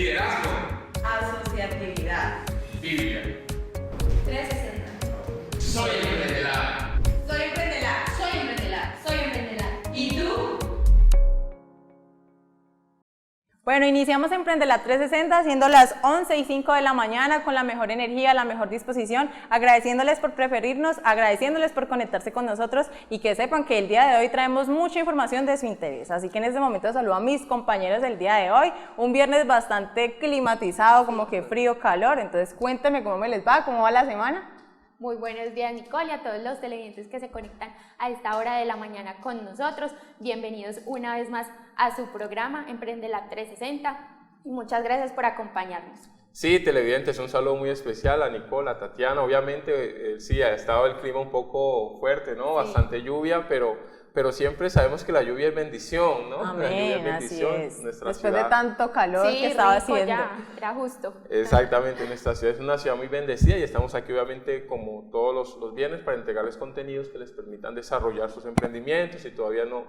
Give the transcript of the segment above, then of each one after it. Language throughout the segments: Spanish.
Liderazgo. Asociatividad. Biblia. 360. Soy Emprendelar. Soy Emprendelar. Soy Emprendelar. Soy Emprendelar. ¿Y tú? Bueno, iniciamos Emprendelar 360 siendo las 11:05 de la mañana con la mejor energía, la mejor disposición, agradeciéndoles por preferirnos, agradeciéndoles por conectarse con nosotros y que sepan que el día de hoy traemos mucha información de su interés. Así que en este momento saludo a mis compañeros del día de hoy, un viernes bastante climatizado, como que frío, calor, entonces cuéntenme cómo me les va, cómo va la semana. Muy buenos días, Nicole, y a todos los televidentes que se conectan a esta hora de la mañana con nosotros. Bienvenidos una vez más a su programa Emprendelar 360 y muchas gracias por acompañarnos. Sí, televidentes, un saludo muy especial a Nicole, a Tatiana. Obviamente, sí, ha estado el clima un poco fuerte, ¿no? Sí. Bastante lluvia, pero siempre sabemos que la lluvia es bendición, ¿no? Amén, la lluvia es bendición. así es. Nuestra Después ciudad, de tanto calor sí, que estaba rico, haciendo. Ya, era justo. Exactamente, nuestra ciudad es una ciudad muy bendecida y estamos aquí obviamente como todos los viernes para entregarles contenidos que les permitan desarrollar sus emprendimientos. Si todavía no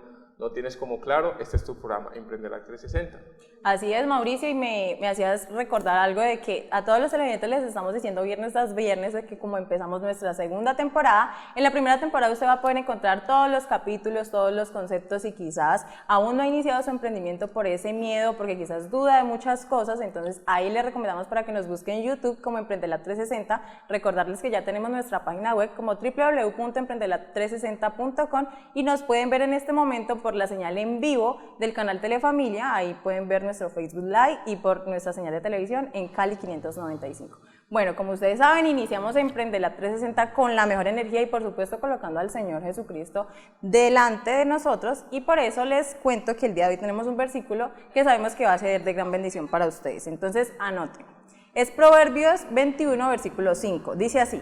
tienes como claro, este es tu programa, Emprendelar 360. Así es, Mauricio, y me hacías recordar algo de que a todos los televidentes les estamos diciendo viernes tras viernes de que como empezamos nuestra segunda temporada, en la primera temporada usted va a poder encontrar todos los capítulos, todos los conceptos y quizás aún no ha iniciado su emprendimiento por ese miedo, porque quizás duda de muchas cosas, entonces ahí les recomendamos para que nos busquen en YouTube como Emprendelar 360, recordarles que ya tenemos nuestra página web como www.emprendelar360.com y nos pueden ver en este momento por la señal en vivo del canal Telefamilia, ahí pueden ver nuestro Facebook Live y por nuestra señal de televisión en Cali 595. Bueno, como ustedes saben, iniciamos Emprendelar 360 con la mejor energía y por supuesto colocando al Señor Jesucristo delante de nosotros y por eso les cuento que el día de hoy tenemos un versículo que sabemos que va a ser de gran bendición para ustedes, entonces anoten. Es Proverbios 21, versículo 5, dice así: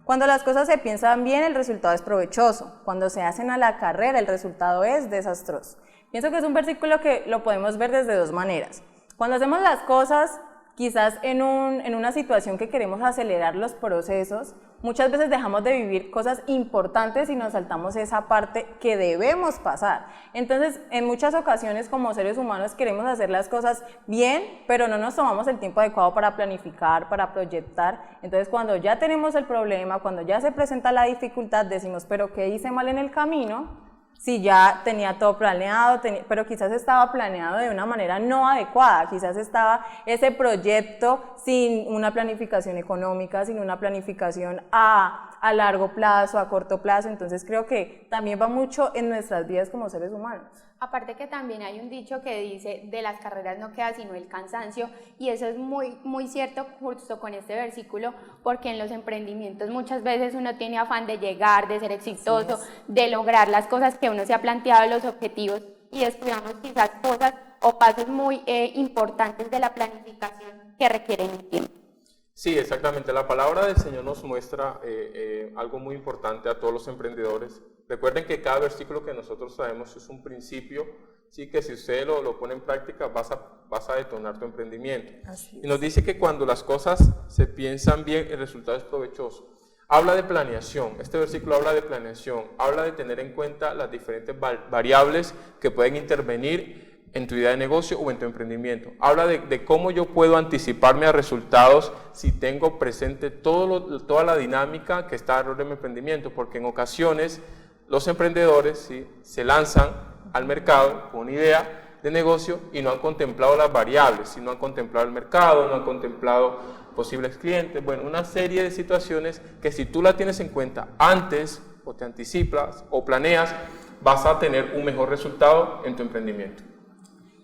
cuando las cosas se piensan bien, el resultado es provechoso. Cuando se hacen a la carrera, el resultado es desastroso. Pienso que es un versículo que lo podemos ver desde dos maneras. Cuando hacemos las cosas, quizás en una situación que queremos acelerar los procesos, muchas veces dejamos de vivir cosas importantes y nos saltamos esa parte que debemos pasar. Entonces, en muchas ocasiones como seres humanos queremos hacer las cosas bien, pero no nos tomamos el tiempo adecuado para planificar, para proyectar. Entonces, cuando ya tenemos el problema, cuando ya se presenta la dificultad, decimos, pero ¿qué hice mal en el camino? Si ya tenía todo planeado, pero quizás estaba planeado de una manera no adecuada, quizás estaba ese proyecto sin una planificación económica, sin una planificación a largo plazo, a corto plazo, entonces creo que también va mucho en nuestras vidas como seres humanos. Aparte que también hay un dicho que dice, de las carreras no queda sino el cansancio, y eso es muy, muy cierto justo con este versículo, porque en los emprendimientos muchas veces uno tiene afán de llegar, de ser exitoso, de lograr las cosas que uno se ha planteado, los objetivos, y descuidamos quizás cosas o pasos muy importantes de la planificación que requieren un tiempo. Sí, exactamente. La palabra del Señor nos muestra algo muy importante a todos los emprendedores. Recuerden que cada versículo que nosotros traemos es un principio, sí, que si usted lo pone en práctica vas a detonar tu emprendimiento. Y nos dice que cuando las cosas se piensan bien, el resultado es provechoso. Habla de planeación, este versículo habla de planeación, habla de tener en cuenta las diferentes variables que pueden intervenir en tu idea de negocio o en tu emprendimiento. Habla de cómo yo puedo anticiparme a resultados si tengo presente toda la dinámica que está alrededor de mi emprendimiento, porque en ocasiones los emprendedores, ¿sí?, se lanzan al mercado con una idea de negocio y no han contemplado las variables, ¿sí? No han contemplado el mercado, no han contemplado posibles clientes, bueno, una serie de situaciones que si tú la tienes en cuenta antes o te anticipas o planeas, vas a tener un mejor resultado en tu emprendimiento.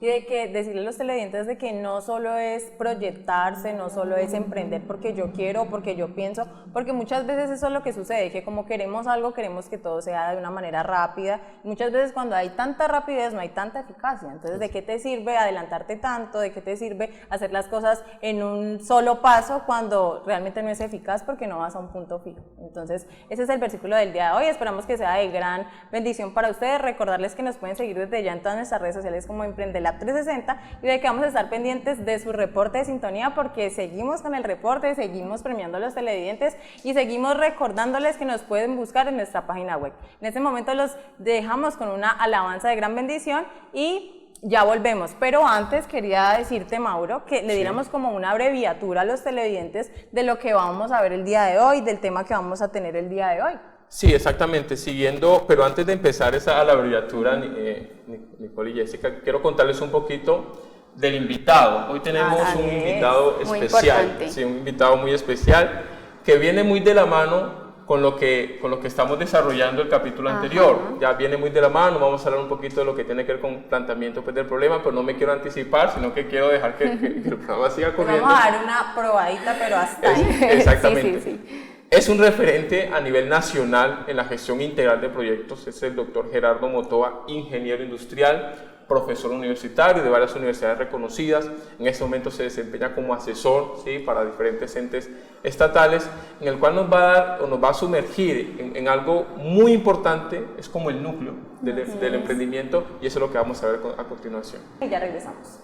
Y de que decirle a los televidentes de que no solo es proyectarse, no solo es emprender porque yo quiero, porque yo pienso, porque muchas veces eso es lo que sucede, que como queremos algo, queremos que todo sea de una manera rápida. Muchas veces cuando hay tanta rapidez no hay tanta eficacia. Entonces, ¿de qué te sirve adelantarte tanto? ¿De qué te sirve hacer las cosas en un solo paso cuando realmente no es eficaz porque no vas a un punto fijo? Entonces, ese es el versículo del día de hoy. Esperamos que sea de gran bendición para ustedes. Recordarles que nos pueden seguir desde ya en todas nuestras redes sociales como Emprendelar 360 y de que vamos a estar pendientes de su reporte de sintonía porque seguimos con el reporte, seguimos premiando a los televidentes y seguimos recordándoles que nos pueden buscar en nuestra página web. En este momento los dejamos con una alabanza de gran bendición y ya volvemos, pero antes quería decirte, Mauro, que le diéramos como una abreviatura a los televidentes de lo que vamos a ver el día de hoy, del tema que vamos a tener el día de hoy. Sí, exactamente, siguiendo, pero antes de empezar a la abreviatura, Nicole y Jessica, quiero contarles un poquito del invitado. Hoy tenemos un invitado especial, sí, un invitado muy especial, que viene muy de la mano con lo que estamos desarrollando el capítulo anterior. Ya viene muy de la mano, vamos a hablar un poquito de lo que tiene que ver con planteamiento pues, del problema, pero no me quiero anticipar, sino que quiero dejar que el programa siga corriendo. Vamos a dar una probadita, pero hasta ahí. Exactamente. Sí. Es un referente a nivel nacional en la gestión integral de proyectos, es el doctor Gerardo Motoa, ingeniero industrial, profesor universitario de varias universidades reconocidas. En este momento se desempeña como asesor, ¿sí?, para diferentes entes estatales, en el cual nos va a dar o nos va a sumergir en algo muy importante, es como el núcleo del emprendimiento, y eso es lo que vamos a ver a continuación. Y ya regresamos.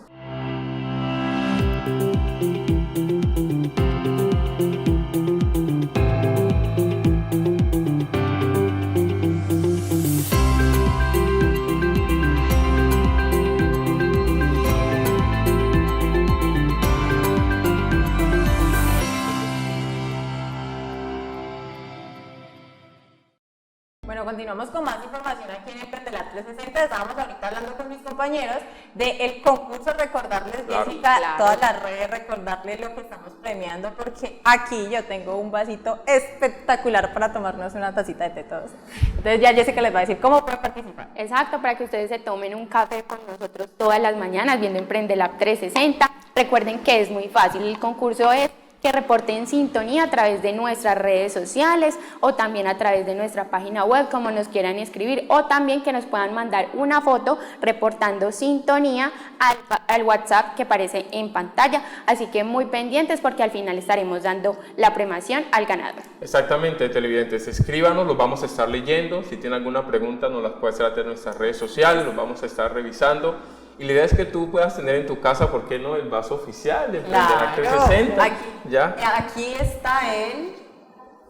Bueno, continuamos con más información aquí en Emprendelab 360. Estábamos ahorita hablando con mis compañeros del concurso, recordarles, Jessica, todas las redes, recordarles lo que estamos premiando, porque aquí yo tengo un vasito espectacular para tomarnos una tacita de té todos. Entonces ya Jessica les va a decir cómo pueden participar. Exacto, para que ustedes se tomen un café con nosotros todas las mañanas viendo Emprendelab 360. Recuerden que es muy fácil, el concurso es que reporten sintonía a través de nuestras redes sociales o también a través de nuestra página web, como nos quieran escribir, o también que nos puedan mandar una foto reportando sintonía al WhatsApp que aparece en pantalla. Así que muy pendientes porque al final estaremos dando la premiación al ganador. Exactamente, televidentes, escríbanos, los vamos a estar leyendo. Si tienen alguna pregunta nos las puede hacer a través de nuestras redes sociales, los vamos a estar revisando. Y la idea es que tú puedas tener en tu casa, ¿por qué no?, el vaso oficial de Emprendelab 360. Aquí está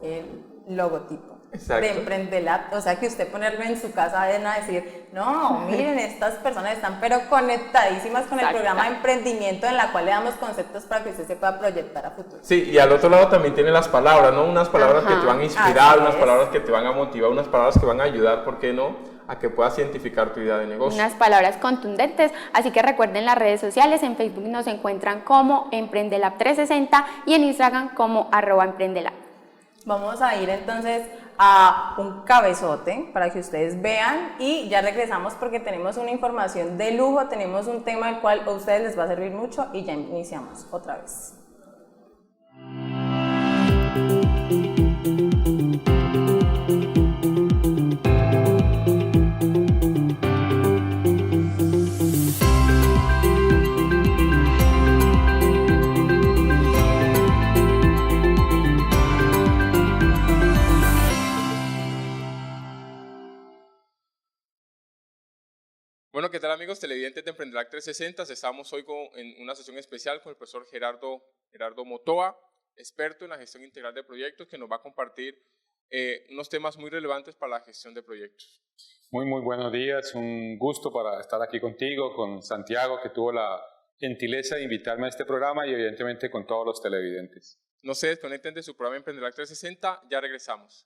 el logotipo. Exacto. De Emprendelab, o sea que usted ponerlo en su casa de nada decir, no, miren, estas personas están pero conectadísimas con el programa de emprendimiento, en la cual le damos conceptos para que usted se pueda proyectar a futuro. Sí, y al otro lado también tiene las palabras, ¿no? Unas palabras que te van a inspirar, unas palabras que te van a motivar, unas palabras que van a ayudar, ¿por qué no?, a que puedas identificar tu idea de negocio. Unas palabras contundentes, así que recuerden las redes sociales, en Facebook nos encuentran como Emprendelab 360 y en Instagram como @Emprendelab. Vamos a ir entonces a un cabezote para que ustedes vean y ya regresamos porque tenemos una información de lujo, tenemos un tema el cual a ustedes les va a servir mucho y ya iniciamos otra vez. Bueno, ¿qué tal amigos televidentes de Emprendelab 360? Estamos hoy en una sesión especial con el profesor Gerardo Motoa, experto en la gestión integral de proyectos, que nos va a compartir unos temas muy relevantes para la gestión de proyectos. Muy buenos días, un gusto para estar aquí contigo, con Santiago, que tuvo la gentileza de invitarme a este programa, y evidentemente con todos los televidentes. No se desconecten de su programa Emprendelab 360, ya regresamos.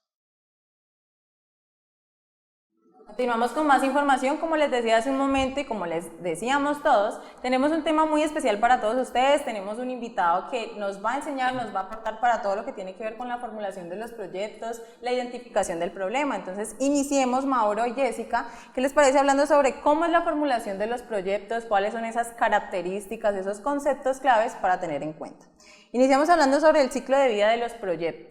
Continuamos con más información, como les decía hace un momento y como les decíamos todos, tenemos un tema muy especial para todos ustedes, tenemos un invitado que nos va a enseñar, nos va a aportar para todo lo que tiene que ver con la formulación de los proyectos, la identificación del problema. Entonces iniciemos, Mauro y Jessica, ¿qué les parece hablando sobre cómo es la formulación de los proyectos, cuáles son esas características, esos conceptos claves para tener en cuenta? Iniciamos hablando sobre el ciclo de vida de los proyectos.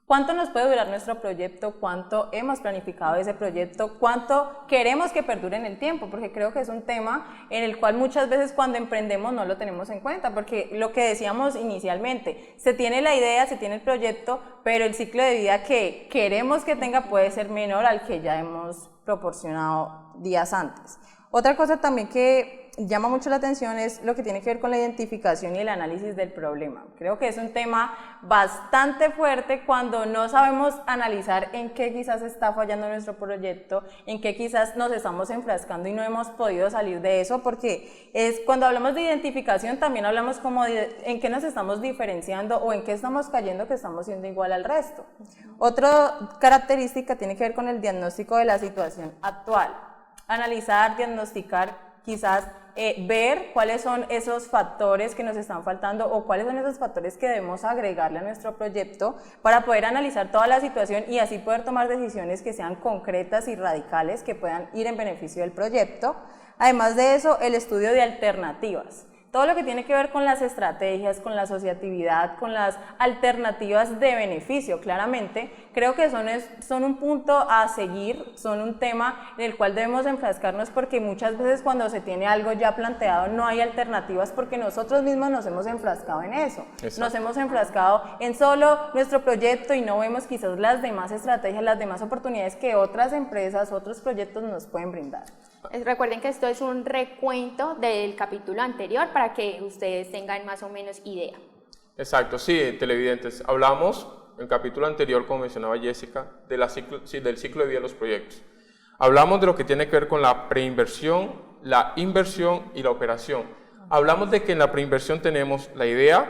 ¿Cuánto nos puede durar nuestro proyecto? ¿Cuánto hemos planificado ese proyecto? ¿Cuánto queremos que perdure en el tiempo? Porque creo que es un tema en el cual muchas veces cuando emprendemos no lo tenemos en cuenta, porque lo que decíamos inicialmente, se tiene la idea, se tiene el proyecto, pero el ciclo de vida que queremos que tenga puede ser menor al que ya hemos proporcionado días antes. Otra cosa también que llama mucho la atención es lo que tiene que ver con la identificación y el análisis del problema. Creo que es un tema bastante fuerte cuando no sabemos analizar en qué quizás está fallando nuestro proyecto, en qué quizás nos estamos enfrascando y no hemos podido salir de eso, porque cuando hablamos de identificación también hablamos como de en qué nos estamos diferenciando o en qué estamos cayendo que estamos siendo igual al resto. Otra característica tiene que ver con el diagnóstico de la situación actual. Analizar, diagnosticar, quizás ver cuáles son esos factores que nos están faltando o cuáles son esos factores que debemos agregarle a nuestro proyecto para poder analizar toda la situación y así poder tomar decisiones que sean concretas y radicales que puedan ir en beneficio del proyecto. Además de eso, el estudio de alternativas. Todo lo que tiene que ver con las estrategias, con la asociatividad, con las alternativas de beneficio, claramente, creo que son un punto a seguir, son un tema en el cual debemos enfrascarnos porque muchas veces cuando se tiene algo ya planteado no hay alternativas porque nosotros mismos nos hemos enfrascado en eso. Exacto. Nos hemos enfrascado en solo nuestro proyecto y no vemos quizás las demás estrategias, las demás oportunidades que otras empresas, otros proyectos nos pueden brindar. Recuerden que esto es un recuento del capítulo anterior para que ustedes tengan más o menos idea. Exacto, sí, televidentes. Hablamos en el capítulo anterior, como mencionaba Jessica, del ciclo de vida de los proyectos. Hablamos de lo que tiene que ver con la preinversión, la inversión y la operación. Hablamos de que en la preinversión tenemos la idea,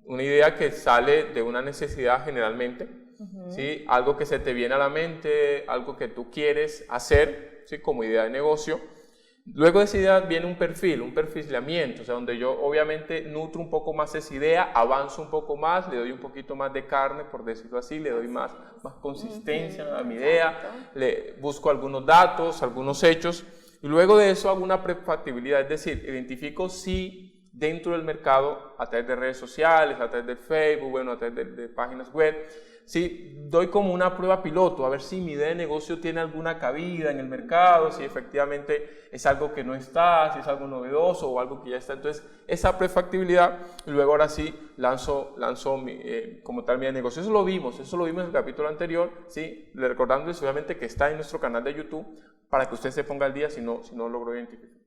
una idea que sale de una necesidad generalmente, ¿sí? Algo que se te viene a la mente, algo que tú quieres hacer, ¿sí? Como idea de negocio. Luego de esa idea viene un perfilamiento, o sea, donde yo obviamente nutro un poco más esa idea, avanzo un poco más, le doy un poquito más de carne, por decirlo así, le doy más consistencia a mi idea, le busco algunos datos, algunos hechos, y luego de eso hago una prefactibilidad, es decir, identifico si dentro del mercado, a través de redes sociales, a través de Facebook, bueno, a través de páginas web, sí, doy como una prueba piloto, a ver si mi idea de negocio tiene alguna cabida en el mercado, si efectivamente es algo que no está, si es algo novedoso o algo que ya está. Entonces, esa prefactibilidad, y luego ahora sí lanzo como tal mi idea de negocio. Eso lo vimos en el capítulo anterior, ¿sí? Recordándoles obviamente que está en nuestro canal de YouTube para que usted se ponga al día si no logró identificar.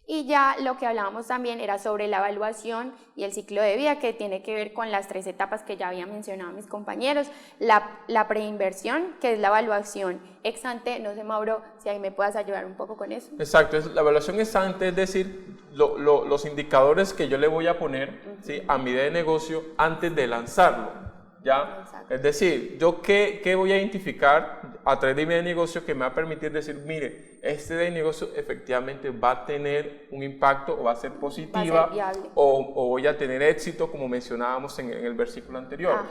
Y ya lo que hablábamos también era sobre la evaluación y el ciclo de vida, que tiene que ver con las 3 etapas que ya habían mencionado mis compañeros. La preinversión, que es la evaluación ex ante. No sé, Mauro, si ahí me puedas ayudar un poco con eso. Exacto, la evaluación ex ante, es decir, los indicadores que yo le voy a poner, ¿sí? A mi idea de negocio antes de lanzarlo. ¿Ya? Exacto. Es decir, yo qué voy a identificar a través de mi idea de negocio que me va a permitir decir, mire, este idea de negocio efectivamente va a tener un impacto o va a ser positiva o voy a tener éxito, como mencionábamos en el versículo anterior.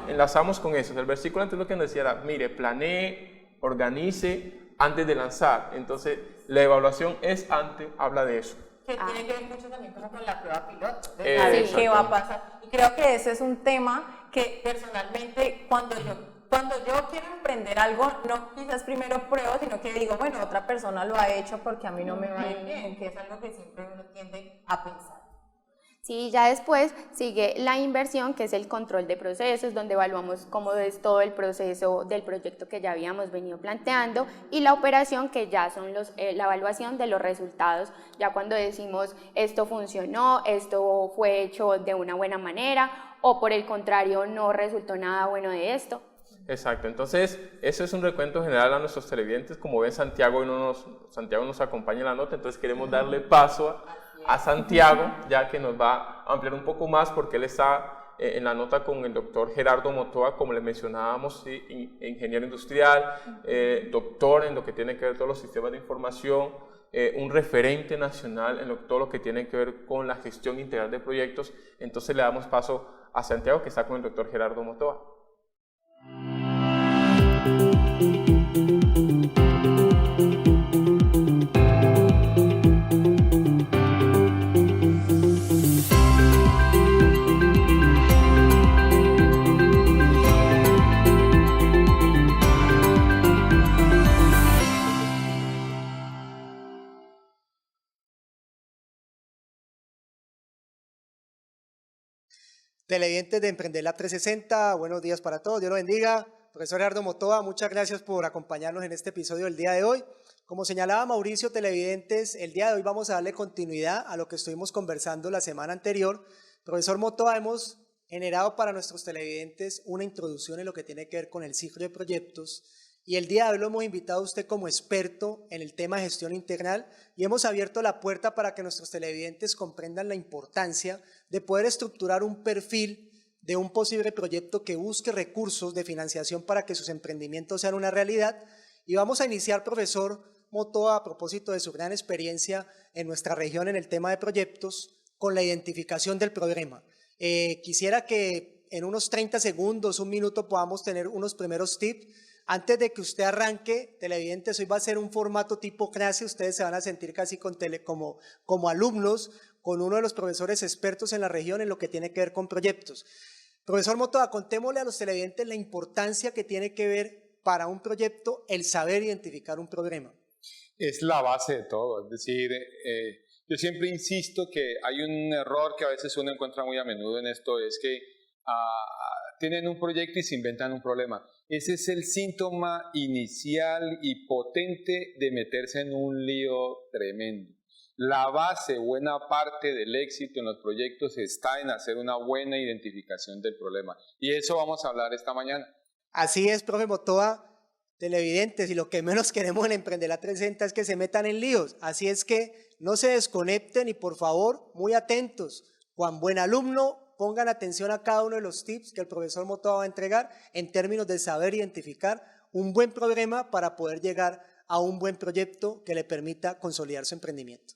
Enlazamos con eso. El versículo anterior lo que nos decía era, mire, planee, organice antes de lanzar. Entonces, la evaluación es antes, habla de eso. Que tiene que ver mucho también con la prueba piloto. ¿Qué va a pasar? Y creo que ese es un tema que personalmente cuando yo quiero emprender algo, no quizás primero pruebo, sino que digo, bueno, otra persona lo ha hecho porque a mí no me va a ir bien, que es algo que siempre uno tiende a pensar. Sí, ya después sigue la inversión, que es el control de procesos, donde evaluamos cómo es todo el proceso del proyecto que ya habíamos venido planteando, y la operación, que ya son la evaluación de los resultados, ya cuando decimos esto funcionó, esto fue hecho de una buena manera, o por el contrario no resultó nada bueno de esto. Exacto, entonces eso es un recuento general a nuestros televidentes. Como ven, Santiago nos acompaña en la nota, entonces queremos darle paso a Santiago, ya que nos va a ampliar un poco más porque él está en la nota con el doctor Gerardo Motoa, como le mencionábamos, ¿sí? Ingeniero industrial, doctor en lo que tiene que ver todos los sistemas de información, un referente nacional en todo lo que tiene que ver con la gestión integral de proyectos. Entonces le damos paso a Santiago, que está con el doctor Gerardo Motoa. Televidentes de Emprender Lab 360, buenos días para todos, Dios los bendiga. Profesor Gerardo Motoa, muchas gracias por acompañarnos en este episodio del día de hoy. Como señalaba Mauricio, televidentes, el día de hoy vamos a darle continuidad a lo que estuvimos conversando la semana anterior. Profesor Motoa, hemos generado para nuestros televidentes una introducción en lo que tiene que ver con el ciclo de proyectos y el día de hoy lo hemos invitado a usted como experto en el tema de gestión integral y hemos abierto la puerta para que nuestros televidentes comprendan la importancia de poder estructurar un perfil de un posible proyecto que busque recursos de financiación para que sus emprendimientos sean una realidad. Y vamos a iniciar, profesor Motoa, a propósito de su gran experiencia en nuestra región en el tema de proyectos, con la identificación del problema. Quisiera que en unos 30 segundos, un minuto, podamos tener unos primeros tips. Antes de que usted arranque, televidentes, hoy va a ser un formato tipo clase, ustedes se van a sentir casi como alumnos, con uno de los profesores expertos en la región en lo que tiene que ver con proyectos. Profesor Motoa, contémosle a los televidentes la importancia que tiene que ver para un proyecto el saber identificar un problema. Es la base de todo, es decir, yo siempre insisto que hay un error que a veces uno encuentra muy a menudo en esto, es que tienen un proyecto y se inventan un problema. Ese es el síntoma inicial y potente de meterse en un lío tremendo. La base, buena parte del éxito en los proyectos está en hacer una buena identificación del problema. Y eso vamos a hablar esta mañana. Así es, profe Motoa, televidentes, y lo que menos queremos en Emprendela 360 es que se metan en líos. Así es que no se desconecten y por favor, muy atentos. Juan, buen alumno, pongan atención a cada uno de los tips que el profesor Motoa va a entregar en términos de saber identificar un buen problema para poder llegar a un buen proyecto que le permita consolidar su emprendimiento.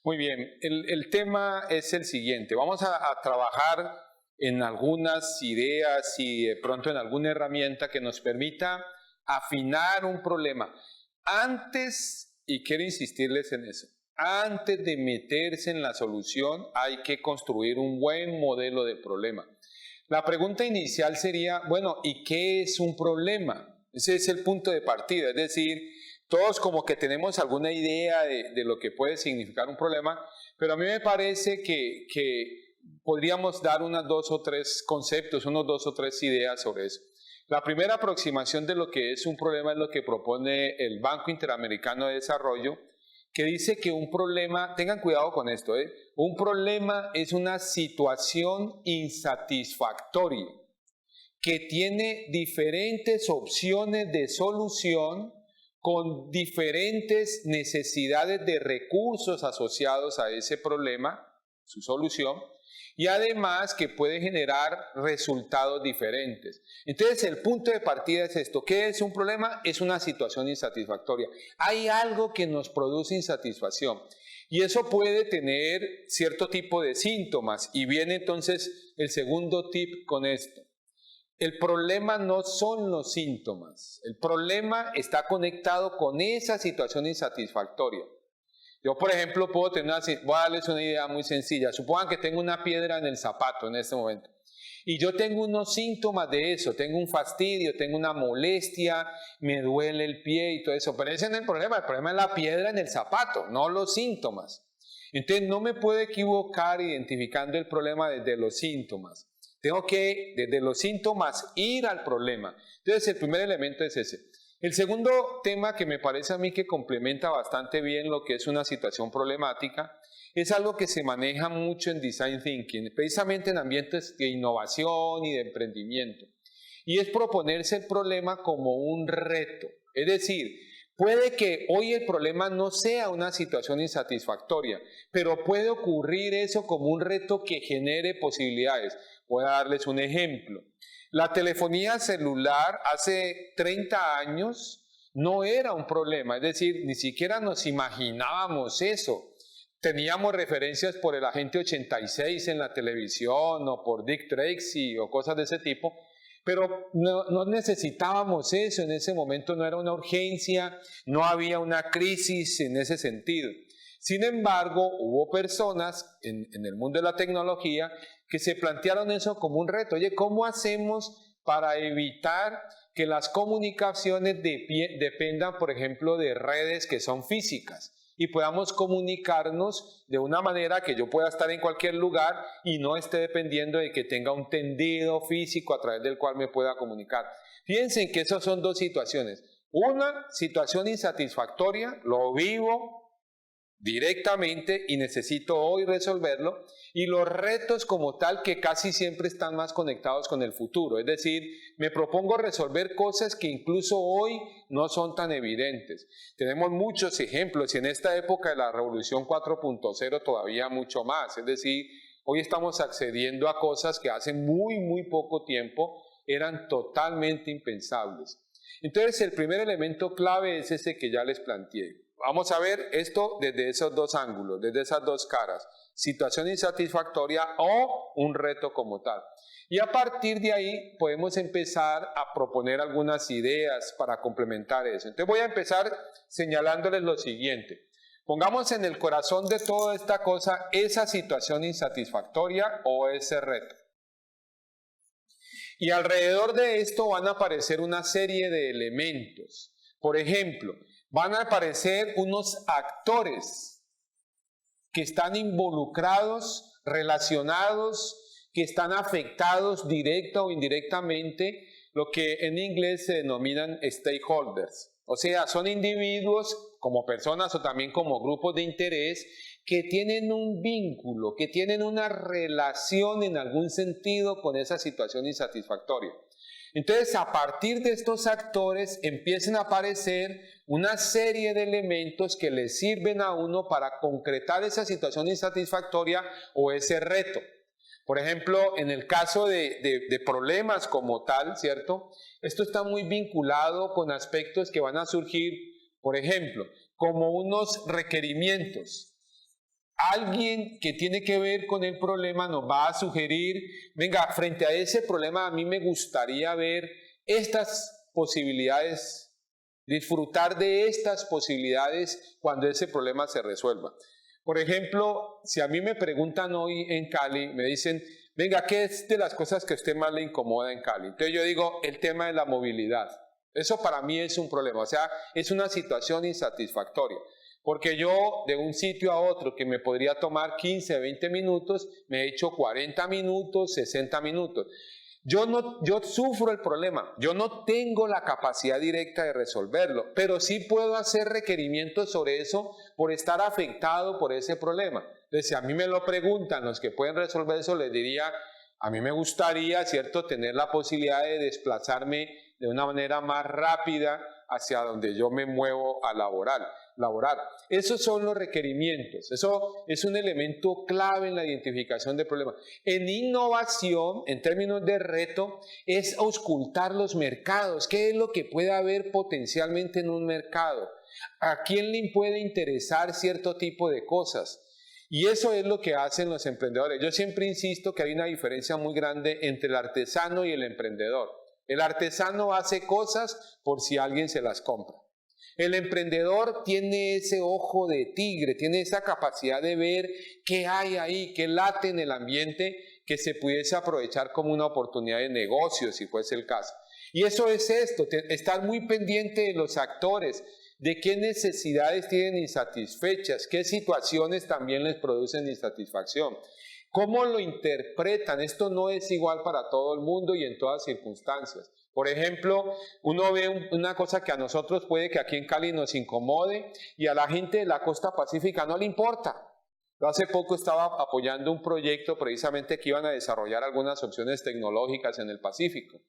Muy bien, el tema es el siguiente. Vamos a trabajar en algunas ideas y de pronto en alguna herramienta que nos permita afinar un problema. Antes, y quiero insistirles en eso, antes de meterse en la solución hay que construir un buen modelo de problema. La pregunta inicial sería, bueno, ¿y qué es un problema? Ese es el punto de partida, es decir, todos como que tenemos alguna idea de lo que puede significar un problema, pero a mí me parece que podríamos dar unos 2 o 3 conceptos, unos 2 o 3 ideas sobre eso. La primera aproximación de lo que es un problema es lo que propone el Banco Interamericano de Desarrollo, que dice que un problema, tengan cuidado con esto, un problema es una situación insatisfactoria que tiene diferentes opciones de solución con diferentes necesidades de recursos asociados a ese problema, su solución, y además que puede generar resultados diferentes. Entonces el punto de partida es esto. ¿Qué es un problema? Es una situación insatisfactoria. Hay algo que nos produce insatisfacción y eso puede tener cierto tipo de síntomas y viene entonces el segundo tip con esto. El problema no son los síntomas, el problema está conectado con esa situación insatisfactoria. Yo, por ejemplo, puedo tener voy a darles una idea muy sencilla. Supongan que tengo una piedra en el zapato en este momento. Y yo tengo unos síntomas de eso. Tengo un fastidio, tengo una molestia, me duele el pie y todo eso. Pero ese no es el problema. El problema es la piedra en el zapato, no los síntomas. Entonces, no me puedo equivocar identificando el problema desde los síntomas. Tengo que, desde los síntomas, ir al problema. Entonces, el primer elemento es ese. El segundo tema que me parece a mí que complementa bastante bien lo que es una situación problemática es algo que se maneja mucho en Design Thinking, precisamente en ambientes de innovación y de emprendimiento. Y es proponerse el problema como un reto. Es decir, puede que hoy el problema no sea una situación insatisfactoria, pero puede ocurrir eso como un reto que genere posibilidades. Voy a darles un ejemplo. La telefonía celular hace 30 años no era un problema, es decir, ni siquiera nos imaginábamos eso. Teníamos referencias por el Agente 86 en la televisión o por Dick Tracy o cosas de ese tipo, pero no necesitábamos eso en ese momento, no era una urgencia, no había una crisis en ese sentido. Sin embargo, hubo personas en el mundo de la tecnología que se plantearon eso como un reto. Oye, ¿cómo hacemos para evitar que las comunicaciones dependan, por ejemplo, de redes que son físicas y podamos comunicarnos de una manera que yo pueda estar en cualquier lugar y no esté dependiendo de que tenga un tendido físico a través del cual me pueda comunicar? Piensen que esas son dos situaciones. Una situación insatisfactoria, lo vivo directamente y necesito hoy resolverlo, y los retos como tal que casi siempre están más conectados con el futuro, es decir, me propongo resolver cosas que incluso hoy no son tan evidentes. Tenemos muchos ejemplos y en esta época de la revolución 4.0 todavía mucho más, es decir, hoy estamos accediendo a cosas que hace muy poco tiempo eran totalmente impensables. Entonces el primer elemento clave es ese que ya les planteé. Vamos a ver esto desde esos dos ángulos, desde esas dos caras, situación insatisfactoria o un reto como tal. Y a partir de ahí podemos empezar a proponer algunas ideas para complementar eso. Entonces voy a empezar señalándoles lo siguiente. Pongamos en el corazón de toda esta cosa esa situación insatisfactoria o ese reto. Y alrededor de esto van a aparecer una serie de elementos. Por ejemplo, van a aparecer unos actores que están involucrados, relacionados, que están afectados directa o indirectamente, lo que en inglés se denominan stakeholders. O sea, son individuos como personas o también como grupos de interés que tienen un vínculo, que tienen una relación en algún sentido con esa situación insatisfactoria. Entonces, a partir de estos actores empiezan a aparecer una serie de elementos que le sirven a uno para concretar esa situación insatisfactoria o ese reto. Por ejemplo, en el caso de problemas como tal, ¿cierto? Esto está muy vinculado con aspectos que van a surgir, por ejemplo, como unos requerimientos. Alguien que tiene que ver con el problema nos va a sugerir, venga, frente a ese problema a mí me gustaría ver estas posibilidades, disfrutar de estas posibilidades cuando ese problema se resuelva. Por ejemplo, si a mí me preguntan hoy en Cali, me dicen, venga, ¿qué es de las cosas que a usted más le incomoda en Cali? Entonces yo digo, el tema de la movilidad. Eso para mí es un problema, o sea, es una situación insatisfactoria. Porque yo de un sitio a otro que me podría tomar 15, 20 minutos, me he hecho 40 minutos, 60 minutos. Yo sufro el problema, yo no tengo la capacidad directa de resolverlo, pero sí puedo hacer requerimientos sobre eso por estar afectado por ese problema. Entonces, si a mí me lo preguntan los que pueden resolver eso, les diría, a mí me gustaría, ¿cierto?, tener la posibilidad de desplazarme de una manera más rápida hacia donde yo me muevo a laborar. Esos son los requerimientos, eso es un elemento clave en la identificación de problemas. En innovación, en términos de reto, es auscultar los mercados. ¿Qué es lo que puede haber potencialmente en un mercado? ¿A quién le puede interesar cierto tipo de cosas? Y eso es lo que hacen los emprendedores. Yo siempre insisto que hay una diferencia muy grande entre el artesano y el emprendedor. El artesano hace cosas por si alguien se las compra. El emprendedor tiene ese ojo de tigre, tiene esa capacidad de ver qué hay ahí, qué late en el ambiente que se pudiese aprovechar como una oportunidad de negocio, si fuese el caso. Y eso es esto, estar muy pendiente de los actores, de qué necesidades tienen insatisfechas, qué situaciones también les producen insatisfacción. ¿Cómo lo interpretan? Esto no es igual para todo el mundo y en todas circunstancias. Por ejemplo, uno ve una cosa que a nosotros puede que aquí en Cali nos incomode y a la gente de la costa pacífica no le importa. Yo hace poco estaba apoyando un proyecto precisamente que iban a desarrollar algunas opciones tecnológicas en el Pacífico.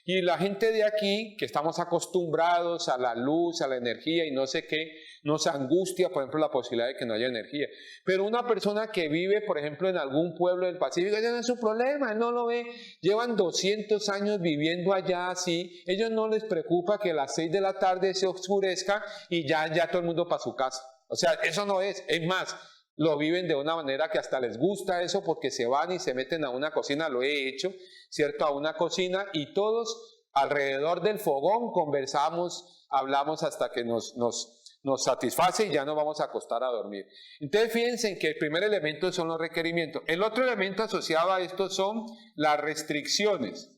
Y la gente de aquí, que estamos acostumbrados a la luz, a la energía y no sé qué, nos angustia, por ejemplo, la posibilidad de que no haya energía. Pero una persona que vive, por ejemplo, en algún pueblo del Pacífico, ese no es su problema, él no lo ve. Llevan 200 años viviendo allá así, ellos no les preocupa que a las 6 de la tarde se oscurezca y ya todo el mundo para su casa. O sea, eso no es más, lo viven de una manera que hasta les gusta eso porque se van y se meten a una cocina, lo he hecho, ¿cierto? A una cocina y todos alrededor del fogón conversamos, hablamos hasta que nos nos satisface y ya nos vamos a acostar a dormir. Entonces fíjense en que el primer elemento son los requerimientos. El otro elemento asociado a esto son las restricciones.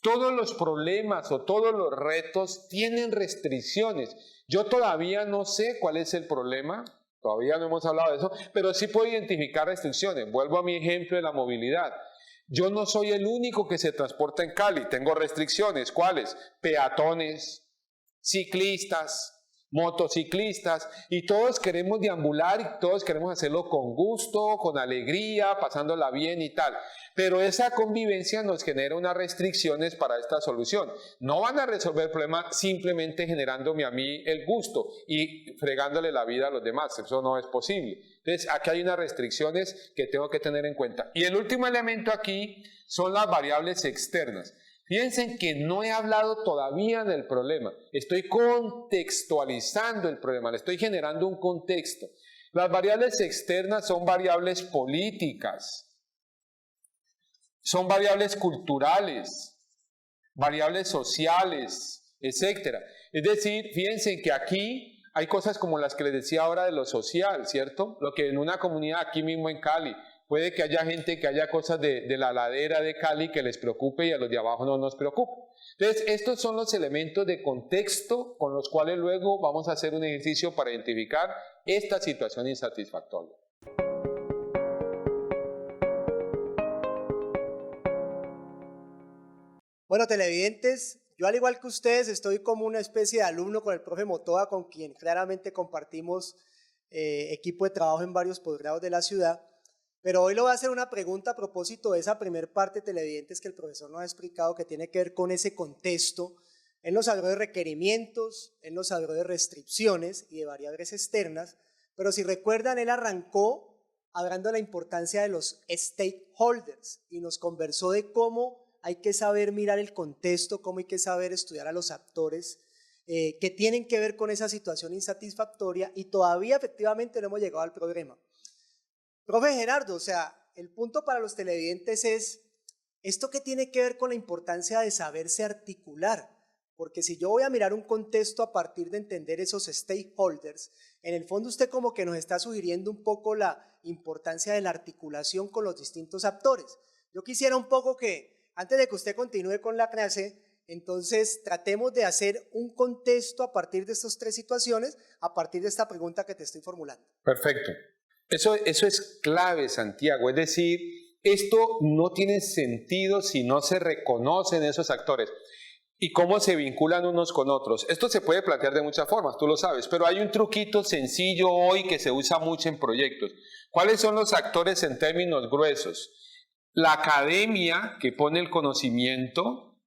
Todos los problemas o todos los retos tienen restricciones. Yo todavía no sé cuál es el problema, todavía no hemos hablado de eso, pero sí puedo identificar restricciones. Vuelvo a mi ejemplo de la movilidad. Yo no soy el único que se transporta en Cali, tengo restricciones. ¿Cuáles? Peatones, ciclistas, motociclistas, y todos queremos deambular y todos queremos hacerlo con gusto, con alegría, pasándola bien y tal. Pero esa convivencia nos genera unas restricciones para esta solución. No van a resolver el problema simplemente generándome a mí el gusto y fregándole la vida a los demás. Eso no es posible. Entonces, aquí hay unas restricciones que tengo que tener en cuenta. Y el último elemento aquí son las variables externas. Fíjense que no he hablado todavía del problema. Estoy contextualizando el problema, le estoy generando un contexto. Las variables externas son variables políticas. Son variables culturales, variables sociales, etc. Es decir, fíjense que aquí hay cosas como las que les decía ahora de lo social, ¿cierto? Lo que en una comunidad aquí mismo en Cali, puede que haya gente que haya cosas de la ladera de Cali que les preocupe y a los de abajo no nos preocupe. Entonces, estos son los elementos de contexto con los cuales luego vamos a hacer un ejercicio para identificar esta situación insatisfactoria. Bueno, televidentes, yo al igual que ustedes estoy como una especie de alumno con el profe Motoa, con quien claramente compartimos equipo de trabajo en varios posgrados de la ciudad, pero hoy le voy a hacer una pregunta a propósito de esa primer parte, televidentes, que el profesor nos ha explicado, que tiene que ver con ese contexto. Él nos habló de requerimientos, él nos habló de restricciones y de variables externas, pero si recuerdan, él arrancó hablando de la importancia de los stakeholders y nos conversó de cómo hay que saber mirar el contexto, cómo hay que saber estudiar a los actores que tienen que ver con esa situación insatisfactoria, y todavía efectivamente no hemos llegado al problema. Profe Gerardo, o sea, el punto para los televidentes es esto que tiene que ver con la importancia de saberse articular, porque si yo voy a mirar un contexto a partir de entender esos stakeholders, en el fondo usted como que nos está sugiriendo un poco la importancia de la articulación con los distintos actores. Yo quisiera un poco que, antes de que usted continúe con la clase, entonces tratemos de hacer un contexto a partir de estas tres situaciones, a partir de esta pregunta que te estoy formulando. Perfecto. Eso es clave, Santiago. Es decir, esto no tiene sentido si no se reconocen esos actores y cómo se vinculan unos con otros. Esto se puede plantear de muchas formas, tú lo sabes, pero hay un truquito sencillo hoy que se usa mucho en proyectos. ¿Cuáles son los actores en términos gruesos? La academia, que pone el conocimiento,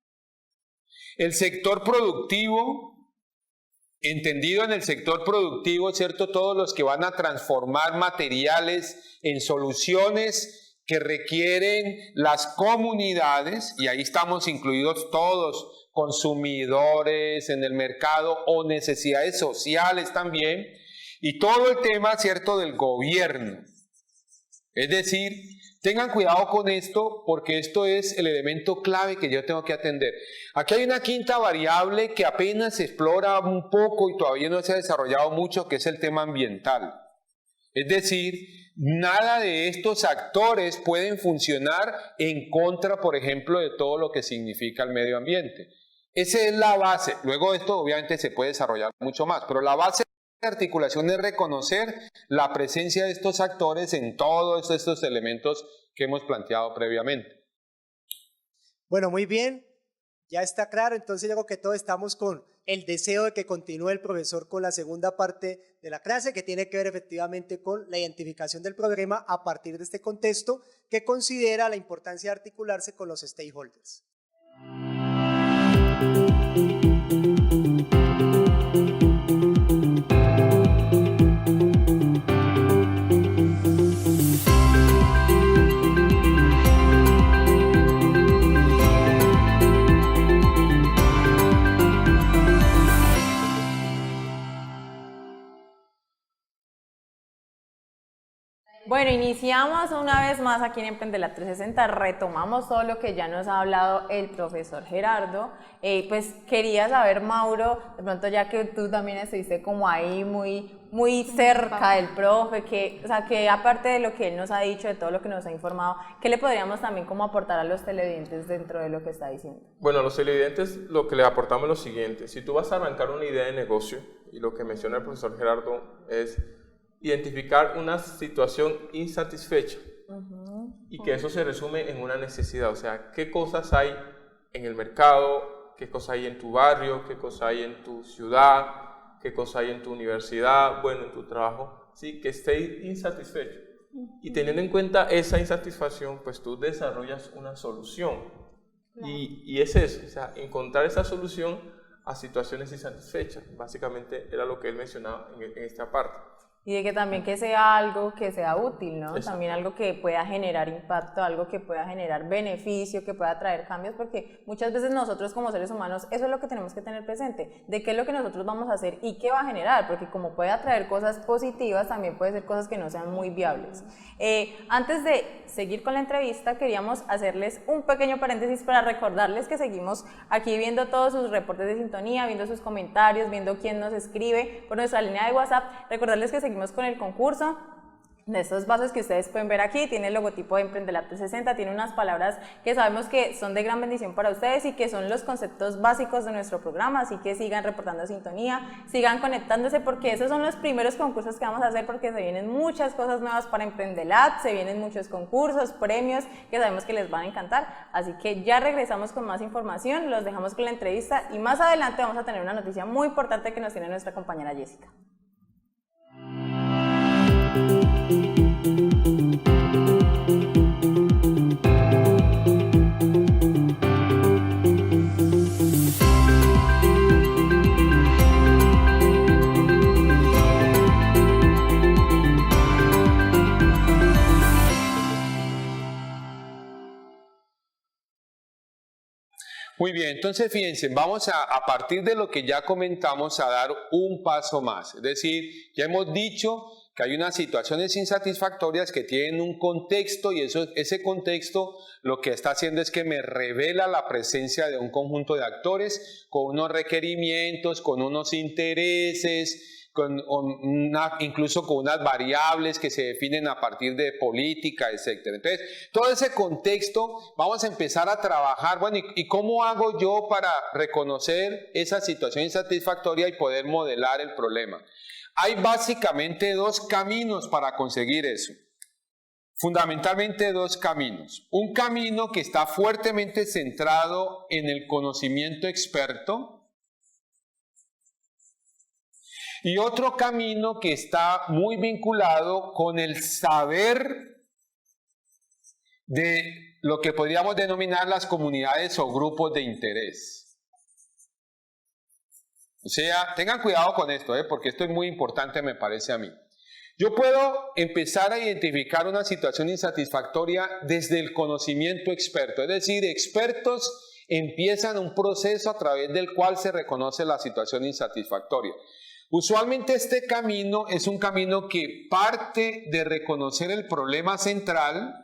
el sector productivo, entendido en el sector productivo, ¿cierto? Todos los que van a transformar materiales en soluciones que requieren las comunidades, y ahí estamos incluidos todos, consumidores en el mercado o necesidades sociales también, y todo el tema, ¿cierto?, del gobierno. Es decir, tengan cuidado con esto porque esto es el elemento clave que yo tengo que atender. Aquí hay una quinta variable que apenas se explora un poco y todavía no se ha desarrollado mucho, que es el tema ambiental. Es decir, nada de estos actores pueden funcionar en contra, por ejemplo, de todo lo que significa el medio ambiente. Esa es la base. Luego esto obviamente se puede desarrollar mucho más, pero la base de articulación es reconocer la presencia de estos actores en todos estos elementos que hemos planteado previamente. Bueno, muy bien, ya está claro. Entonces yo creo que todos estamos con el deseo de que continúe el profesor con la segunda parte de la clase, que tiene que ver efectivamente con la identificación del problema a partir de este contexto que considera la importancia de articularse con los stakeholders. Bueno, iniciamos una vez más aquí en Emprendela 360, retomamos todo lo que ya nos ha hablado el profesor Gerardo. Pues quería saber, Mauro, de pronto ya que tú también estuviste como ahí muy cerca del profe, o sea, que aparte de lo que él nos ha dicho, de todo lo que nos ha informado, ¿qué le podríamos también como aportar a los televidentes dentro de lo que está diciendo? Bueno, a los televidentes lo que les aportamos es lo siguiente. Si tú vas a arrancar una idea de negocio, y lo que menciona el profesor Gerardo es identificar una situación insatisfecha y que eso se resume en una necesidad, o sea, qué cosas hay en el mercado, qué cosas hay en tu barrio, qué cosas hay en tu ciudad, qué cosas hay en tu universidad, bueno, en tu trabajo, sí, que esté insatisfecho. Y teniendo en cuenta esa insatisfacción, pues tú desarrollas una solución. Y es eso, o sea, encontrar esa solución a situaciones insatisfechas. Básicamente era lo que él mencionaba en esta parte. Y de que también que sea algo que sea útil, ¿no? Exacto. También algo que pueda generar impacto, algo que pueda generar beneficio, que pueda traer cambios, porque muchas veces nosotros como seres humanos, eso es lo que tenemos que tener presente, de qué es lo que nosotros vamos a hacer y qué va a generar, porque como puede atraer cosas positivas, también puede ser cosas que no sean muy viables. Antes de seguir con la entrevista, queríamos hacerles un pequeño paréntesis para recordarles que seguimos aquí viendo todos sus reportes de sintonía, viendo sus comentarios, viendo quién nos escribe por nuestra línea de WhatsApp. Recordarles que seguimos con el concurso de estos vasos que ustedes pueden ver aquí. Tiene el logotipo de Emprendela 360, tiene unas palabras que sabemos que son de gran bendición para ustedes y que son los conceptos básicos de nuestro programa, así que sigan reportando sintonía, sigan conectándose, porque esos son los primeros concursos que vamos a hacer, porque se vienen muchas cosas nuevas para Emprendela, se vienen muchos concursos, premios que sabemos que les van a encantar, así que ya regresamos con más información, los dejamos con la entrevista y más adelante vamos a tener una noticia muy importante que nos tiene nuestra compañera Jessica. Muy bien, entonces fíjense, vamos a partir de lo que ya comentamos a dar un paso más. Es decir, ya hemos dicho que hay unas situaciones insatisfactorias que tienen un contexto y ese contexto lo que está haciendo es que me revela la presencia de un conjunto de actores con unos requerimientos, con unos intereses, incluso con unas variables que se definen a partir de política, etc. Entonces, todo ese contexto vamos a empezar a trabajar, bueno, ¿y cómo hago yo para reconocer esa situación insatisfactoria y poder modelar el problema? Hay básicamente dos caminos para conseguir eso. Fundamentalmente dos caminos. Un camino que está fuertemente centrado en el conocimiento experto, y otro camino que está muy vinculado con el saber de lo que podríamos denominar las comunidades o grupos de interés. O sea, tengan cuidado con esto, porque esto es muy importante, me parece a mí. Yo puedo empezar a identificar una situación insatisfactoria desde el conocimiento experto, es decir, expertos empiezan un proceso a través del cual se reconoce la situación insatisfactoria. Usualmente este camino es un camino que parte de reconocer el problema central,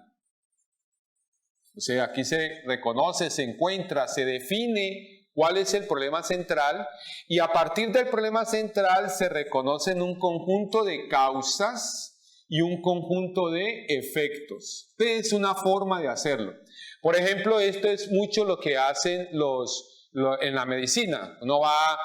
o sea, aquí se reconoce, se encuentra, se define cuál es el problema central y a partir del problema central se reconocen un conjunto de causas y un conjunto de efectos. Esta es una forma de hacerlo. Por ejemplo, esto es mucho lo que hacen en la medicina. Uno va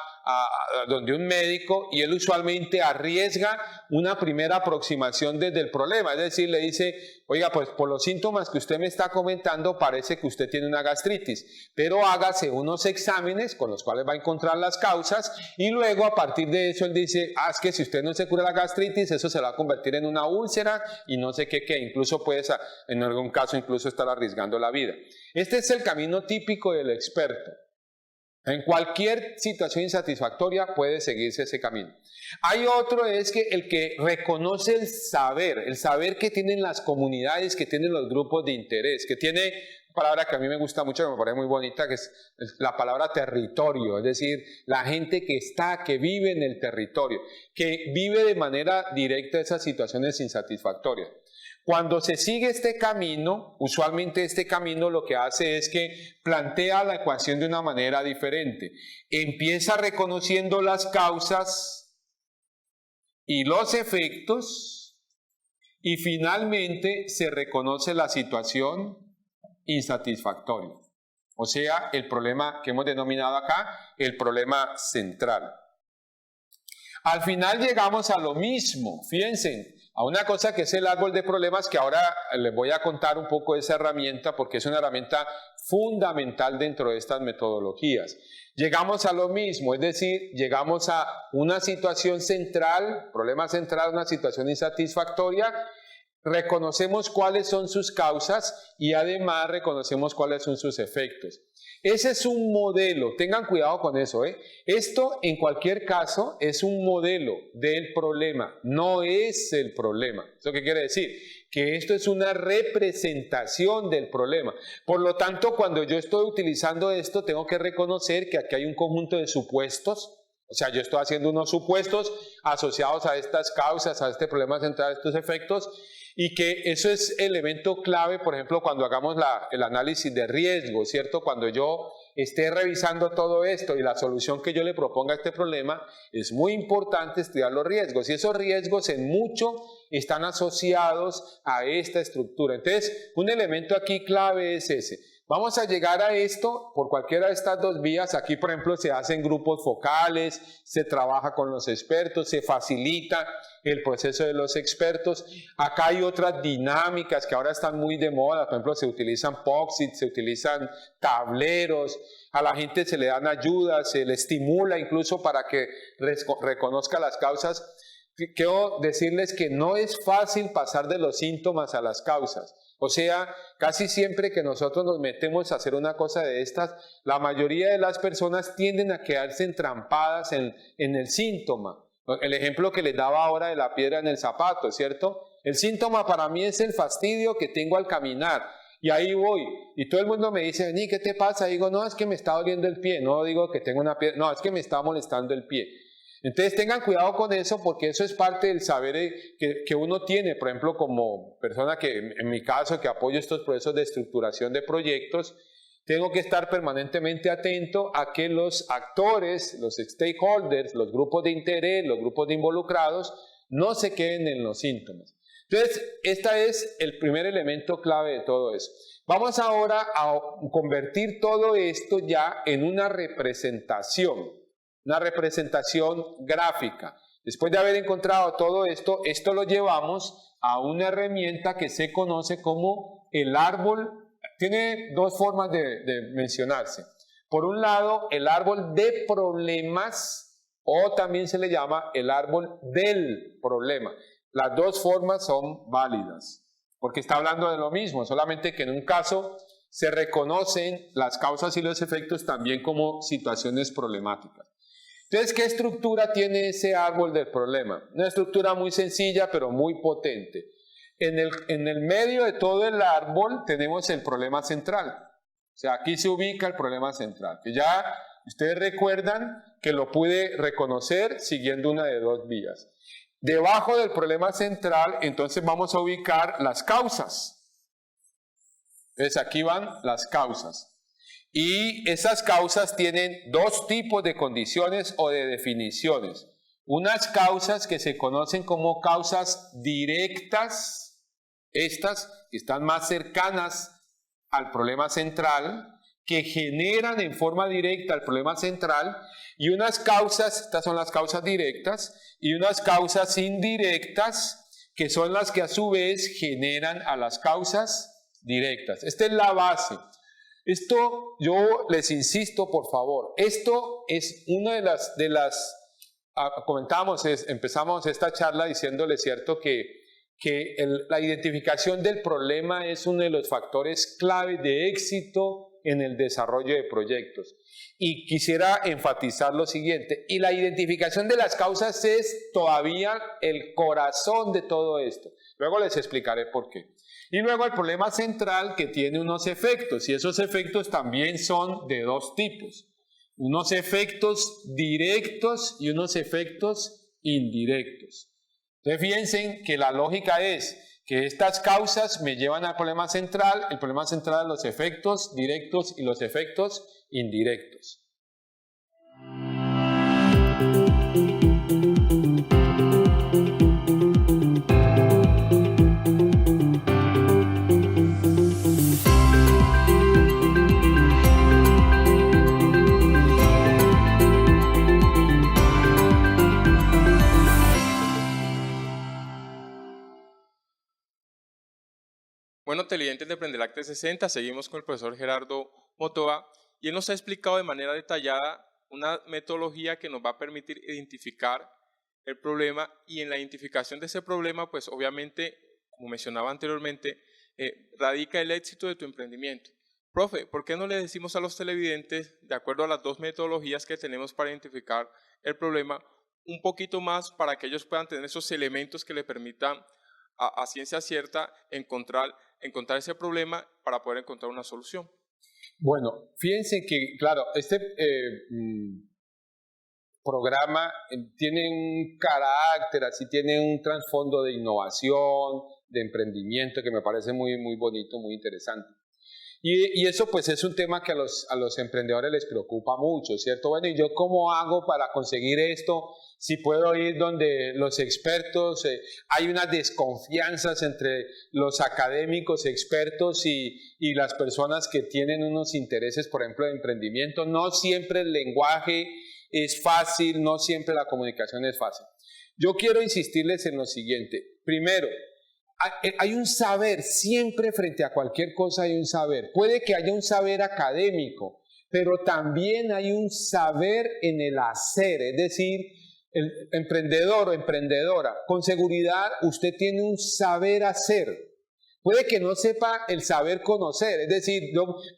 donde un médico y él usualmente arriesga una primera aproximación desde el problema, es decir, le dice, oiga, pues por los síntomas que usted me está comentando parece que usted tiene una gastritis, pero hágase unos exámenes con los cuales va a encontrar las causas y luego a partir de eso él dice, es que si usted no se cura la gastritis, eso se va a convertir en una úlcera y no sé qué, incluso puede, en algún caso incluso estar arriesgando la vida. Este es el camino típico del experto. En cualquier situación insatisfactoria puede seguirse ese camino. Hay otro, es que el que reconoce el saber que tienen las comunidades, que tienen los grupos de interés, que tiene una palabra que a mí me gusta mucho, que me parece muy bonita, que es la palabra territorio, es decir, la gente que vive en el territorio, que vive de manera directa esas situaciones insatisfactorias. Cuando se sigue este camino, usualmente este camino lo que hace es que plantea la ecuación de una manera diferente. Empieza reconociendo las causas y los efectos y finalmente se reconoce la situación insatisfactoria. O sea, el problema que hemos denominado acá, el problema central. Al final llegamos a lo mismo, fíjense, a una cosa que es el árbol de problemas, que ahora les voy a contar un poco de esa herramienta porque es una herramienta fundamental dentro de estas metodologías. Llegamos a lo mismo, es decir, llegamos a una situación central, problema central, una situación insatisfactoria, reconocemos cuáles son sus causas y además reconocemos cuáles son sus efectos. Ese es un modelo, tengan cuidado con eso, ¿eh? Esto en cualquier caso es un modelo del problema, no es el problema. ¿Eso qué quiere decir? Que esto es una representación del problema. Por lo tanto, cuando yo estoy utilizando esto, tengo que reconocer que aquí hay un conjunto de supuestos. O sea, yo estoy haciendo unos supuestos asociados a estas causas, a este problema central, a estos efectos, y que eso es elemento clave, por ejemplo, cuando hagamos el análisis de riesgo, ¿cierto? Cuando yo esté revisando todo esto y la solución que yo le proponga a este problema, es muy importante estudiar los riesgos, y esos riesgos en mucho están asociados a esta estructura. Entonces, un elemento aquí clave es ese. Vamos a llegar a esto por cualquiera de estas dos vías. Aquí, por ejemplo, se hacen grupos focales, se trabaja con los expertos, se facilita el proceso de los expertos. Acá hay otras dinámicas que ahora están muy de moda. Por ejemplo, se utilizan POC-IT, se utilizan tableros. A la gente se le dan ayudas, se le estimula incluso para que reconozca las causas. Quiero decirles que no es fácil pasar de los síntomas a las causas. O sea, casi siempre que nosotros nos metemos a hacer una cosa de estas, la mayoría de las personas tienden a quedarse entrampadas en el síntoma. El ejemplo que les daba ahora de la piedra en el zapato, ¿cierto? El síntoma para mí es el fastidio que tengo al caminar. Y ahí voy. Y todo el mundo me dice, Ni, ¿qué te pasa? Y digo, no, es que me está doliendo el pie. No digo que tengo una piedra, no, es que me está molestando el pie. Entonces tengan cuidado con eso, porque eso es parte del saber que uno tiene, por ejemplo, como persona que en mi caso que apoyo estos procesos de estructuración de proyectos, tengo que estar permanentemente atento a que los actores, los stakeholders, los grupos de interés, los grupos de involucrados, no se queden en los síntomas. Entonces, este es el primer elemento clave de todo eso. Vamos ahora a convertir todo esto ya en una representación gráfica. Después de haber encontrado todo esto, esto lo llevamos a una herramienta que se conoce como el árbol. Tiene dos formas de mencionarse. Por un lado, el árbol de problemas, o también se le llama el árbol del problema. Las dos formas son válidas, porque está hablando de lo mismo, solamente que en un caso se reconocen las causas y los efectos también como situaciones problemáticas. Entonces, ¿qué estructura tiene ese árbol del problema? Una estructura muy sencilla, pero muy potente. En el medio de todo el árbol tenemos el problema central. O sea, aquí se ubica el problema central, que ya ustedes recuerdan que lo pude reconocer siguiendo una de dos vías. Debajo del problema central, entonces vamos a ubicar las causas. Entonces, aquí van las causas. Y esas causas tienen dos tipos de condiciones o de definiciones. Unas causas que se conocen como causas directas, estas que están más cercanas al problema central, que generan en forma directa el problema central, y unas causas, estas son las causas directas, y unas causas indirectas, que son las que a su vez generan a las causas directas. Esta es la base. Esto, yo les insisto, por favor, esto es una de las empezamos esta charla diciéndole, cierto, que la identificación del problema es uno de los factores clave de éxito en el desarrollo de proyectos. Y quisiera enfatizar lo siguiente, y la identificación de las causas es todavía el corazón de todo esto. Luego les explicaré por qué. Y luego el problema central, que tiene unos efectos, y esos efectos también son de dos tipos. Unos efectos directos y unos efectos indirectos. Entonces fíjense que la lógica es que estas causas me llevan al problema central, el problema central de los efectos directos y los efectos indirectos. Bueno, televidentes de Emprendelac 360, seguimos con el profesor Gerardo Motoa y él nos ha explicado de manera detallada una metodología que nos va a permitir identificar el problema y en la identificación de ese problema, pues obviamente, como mencionaba anteriormente, radica el éxito de tu emprendimiento. Profe, ¿por qué no le decimos a los televidentes, de acuerdo a las dos metodologías que tenemos para identificar el problema, un poquito más para que ellos puedan tener esos elementos que le permitan a ciencia cierta encontrar ese problema para poder encontrar una solución? Bueno, fíjense que, claro, este programa tiene un carácter, así tiene un trasfondo de innovación, de emprendimiento que me parece muy, muy bonito, muy interesante. Y eso pues es un tema que a los emprendedores les preocupa mucho, ¿cierto? Bueno, ¿y yo cómo hago para conseguir esto? Si puedo ir donde los expertos, hay unas desconfianzas entre los académicos expertos y las personas que tienen unos intereses, por ejemplo, de emprendimiento. No siempre el lenguaje es fácil, no siempre la comunicación es fácil. Yo quiero insistirles en lo siguiente. Primero, hay un saber, siempre frente a cualquier cosa hay un saber. Puede que haya un saber académico, pero también hay un saber en el hacer, es decir, el emprendedor o emprendedora, con seguridad usted tiene un saber hacer. Puede que no sepa el saber conocer, es decir,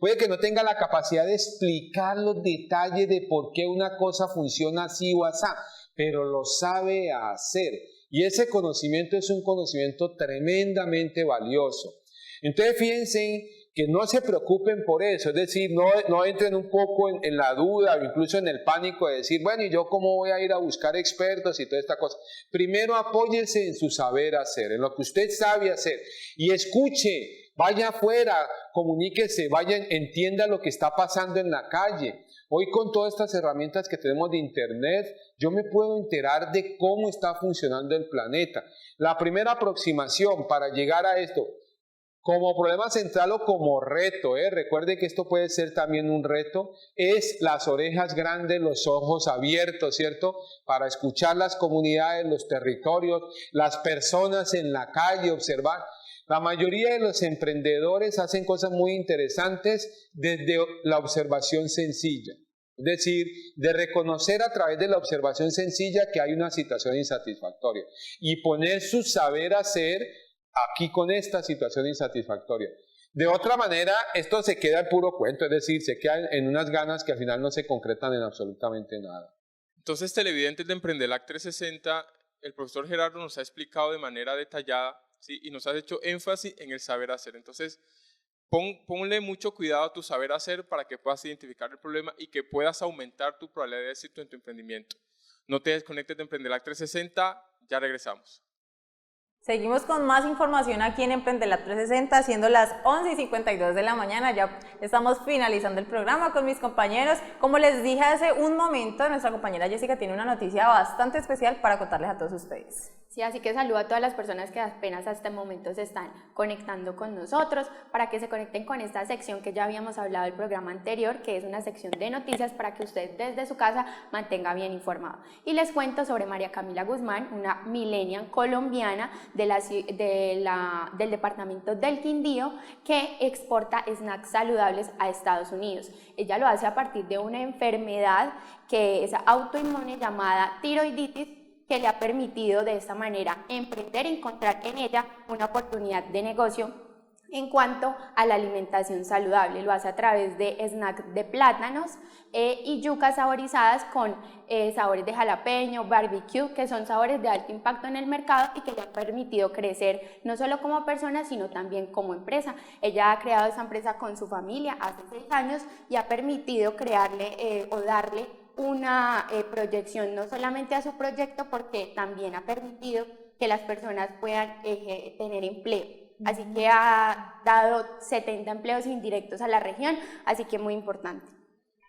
puede que no tenga la capacidad de explicar los detalles de por qué una cosa funciona así o así, pero lo sabe hacer. Y ese conocimiento es un conocimiento tremendamente valioso. Entonces fíjense que no se preocupen por eso, es decir, no entren un poco en la duda o incluso en el pánico de decir, bueno, ¿y yo cómo voy a ir a buscar expertos y toda esta cosa? Primero apóyese en su saber hacer, en lo que usted sabe hacer y escuche, vaya afuera, comuníquese, entienda lo que está pasando en la calle. Hoy con todas estas herramientas que tenemos de internet, yo me puedo enterar de cómo está funcionando el planeta. La primera aproximación para llegar a esto, como problema central o como reto, recuerde que esto puede ser también un reto, es las orejas grandes, los ojos abiertos, ¿cierto? Para escuchar las comunidades, los territorios, las personas en la calle, observar. La mayoría de los emprendedores hacen cosas muy interesantes desde la observación sencilla. Es decir, de reconocer a través de la observación sencilla que hay una situación insatisfactoria y poner su saber hacer aquí con esta situación insatisfactoria. De otra manera, esto se queda en puro cuento, es decir, se queda en unas ganas que al final no se concretan en absolutamente nada. Entonces, televidentes de Emprendelac 360, el profesor Gerardo nos ha explicado de manera detallada, ¿sí? Y nos ha hecho énfasis en el saber hacer. Entonces, ponle mucho cuidado a tu saber hacer para que puedas identificar el problema y que puedas aumentar tu probabilidad de éxito en tu emprendimiento. No te desconectes de Emprendelac 360, ya regresamos. Seguimos con más información aquí en Emprendelac 360, siendo las 11:52 de la mañana. Ya estamos finalizando el programa con mis compañeros. Como les dije hace un momento, nuestra compañera Jessica tiene una noticia bastante especial para contarles a todos ustedes. Sí, así que saludo a todas las personas que apenas a este momento se están conectando con nosotros para que se conecten con esta sección que ya habíamos hablado del programa anterior, que es una sección de noticias para que usted desde su casa mantenga bien informado. Y les cuento sobre María Camila Guzmán, una millennial colombiana del departamento del Quindío que exporta snacks saludables a Estados Unidos. Ella lo hace a partir de una enfermedad que es autoinmune llamada tiroiditis, que le ha permitido de esta manera emprender y encontrar en ella una oportunidad de negocio en cuanto a la alimentación saludable. Lo hace a través de snacks de plátanos y yucas saborizadas con sabores de jalapeño, barbecue, que son sabores de alto impacto en el mercado y que le han permitido crecer no solo como persona, sino también como empresa. Ella ha creado esa empresa con su familia hace 6 años y ha permitido crearle o darle una proyección no solamente a su proyecto, porque también ha permitido que las personas puedan tener empleo. Así que ha dado 70 empleos indirectos a la región, así que muy importante.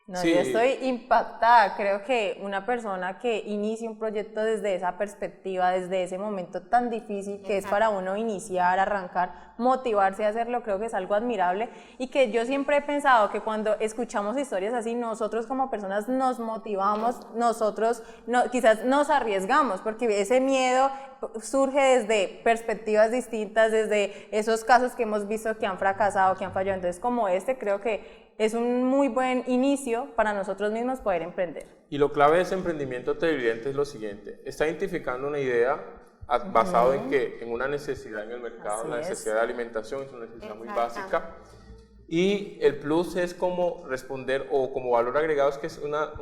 No, Sí. yo estoy impactada. Creo que una persona que inicie un proyecto desde esa perspectiva, desde ese momento tan difícil que es para uno iniciar, arrancar, motivarse a hacerlo, creo que es algo admirable y que yo siempre he pensado que cuando escuchamos historias así, nosotros como personas nos motivamos, nosotros quizás nos arriesgamos, porque ese miedo surge desde perspectivas distintas, desde esos casos que hemos visto que han fracasado, que han fallado. Entonces, como creo que es un muy buen inicio para nosotros mismos poder emprender. Y lo clave de ese emprendimiento televidente es lo siguiente: está identificando una idea basado en una necesidad en el mercado, Así la es. necesidad de alimentación es una necesidad muy Exacto. básica. Y el plus es como responder, o como valor agregado, es que es una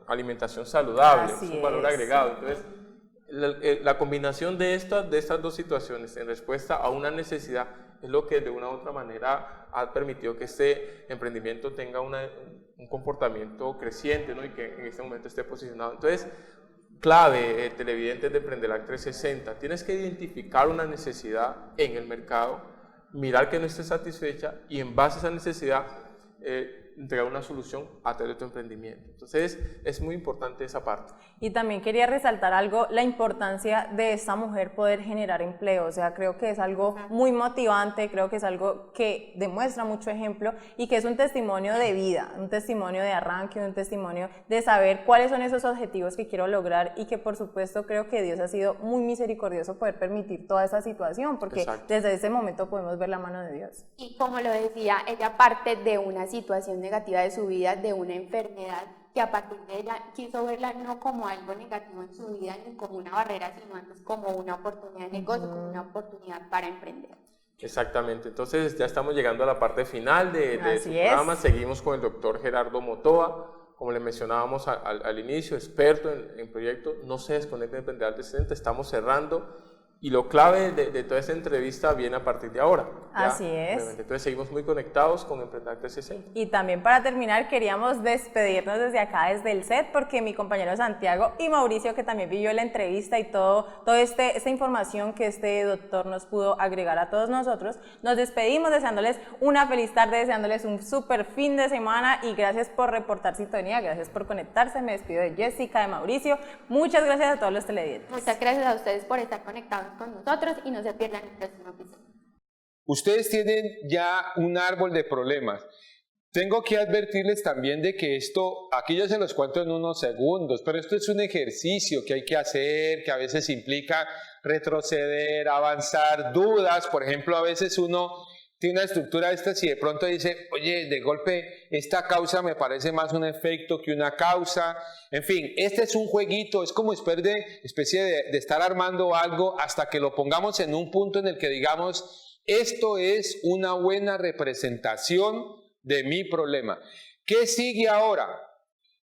alimentación saludable, Así es un valor es. agregado. Entonces, la combinación de estas dos situaciones en respuesta a una necesidad es lo que de una u otra manera ha permitido que este emprendimiento tenga un comportamiento creciente, ¿no? Y que en este momento esté posicionado. Entonces, clave, televidentes de Emprendelac 360, tienes que identificar una necesidad en el mercado, mirar que no esté satisfecha y en base a esa necesidad entregar una solución a través de tu emprendimiento. Entonces, es muy importante esa parte. Y también quería resaltar algo, la importancia de esta mujer poder generar empleo. O sea, creo que es algo muy motivante, creo que es algo que demuestra mucho ejemplo y que es un testimonio de vida, un testimonio de arranque, un testimonio de saber cuáles son esos objetivos que quiero lograr y que por supuesto creo que Dios ha sido muy misericordioso poder permitir toda esa situación, porque Exacto. desde ese momento podemos ver la mano de Dios. Y como lo decía, ella parte de una situación negativa de su vida, de una enfermedad, que a partir de ella quiso verla no como algo negativo en su vida ni como una barrera, sino antes como una oportunidad de negocio, como una oportunidad para emprender. Exactamente, entonces ya estamos llegando a la parte final de Así su es. programa. Seguimos con el doctor Gerardo Motoa, como le mencionábamos al inicio, experto en proyectos. No se desconecten de Emprendelac 360, estamos cerrando y lo clave de toda esta entrevista viene a partir de ahora. ¿ya? Así es. Obviamente. Entonces seguimos muy conectados con Emprendelac 360. Y también para terminar queríamos despedirnos desde acá, desde el set, porque mi compañero Santiago y Mauricio, que también vivió la entrevista y toda esta información que este doctor nos pudo agregar a todos nosotros, nos despedimos deseándoles una feliz tarde, deseándoles un súper fin de semana y gracias por reportar sintonía, gracias por conectarse. Me despido de Jessica, de Mauricio. Muchas gracias a todos los televidentes. Muchas gracias a ustedes por estar conectados con nosotros y no se pierdan el próximo episodio. Ustedes tienen ya un árbol de problemas. Tengo que advertirles también de que esto, aquí yo se los cuento en unos segundos, pero esto es un ejercicio que hay que hacer, que a veces implica retroceder, avanzar, dudas. Por ejemplo, a veces uno tiene una estructura de estas y de pronto dice, oye, de golpe esta causa me parece más un efecto que una causa. En fin, este es un jueguito, es como especie de estar armando algo hasta que lo pongamos en un punto en el que digamos, esto es una buena representación de mi problema. ¿Qué sigue ahora?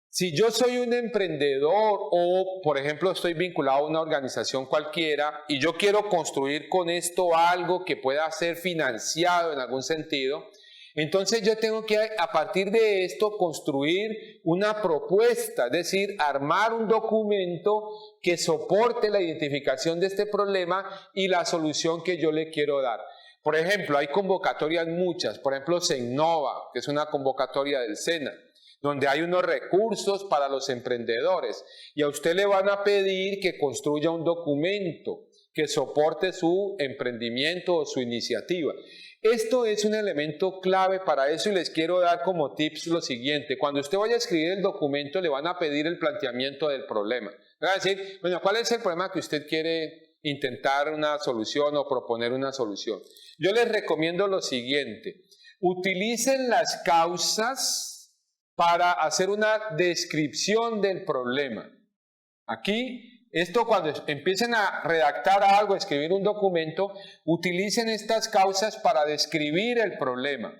Si yo soy un emprendedor o, por ejemplo, estoy vinculado a una organización cualquiera y yo quiero construir con esto algo que pueda ser financiado en algún sentido, entonces yo tengo que, a partir de esto, construir una propuesta, es decir, armar un documento que soporte la identificación de este problema y la solución que yo le quiero dar. Por ejemplo, hay convocatorias muchas, por ejemplo, Sennova, que es una convocatoria del SENA, donde hay unos recursos para los emprendedores y a usted le van a pedir que construya un documento que soporte su emprendimiento o su iniciativa. Esto es un elemento clave para eso y les quiero dar como tips lo siguiente. Cuando usted vaya a escribir el documento le van a pedir el planteamiento del problema. Le van a decir, bueno, ¿cuál es el problema que usted quiere intentar una solución o proponer una solución? Yo les recomiendo lo siguiente. Utilicen las causas para hacer una descripción del problema. Aquí, esto cuando empiecen a redactar algo, a escribir un documento, utilicen estas causas para describir el problema.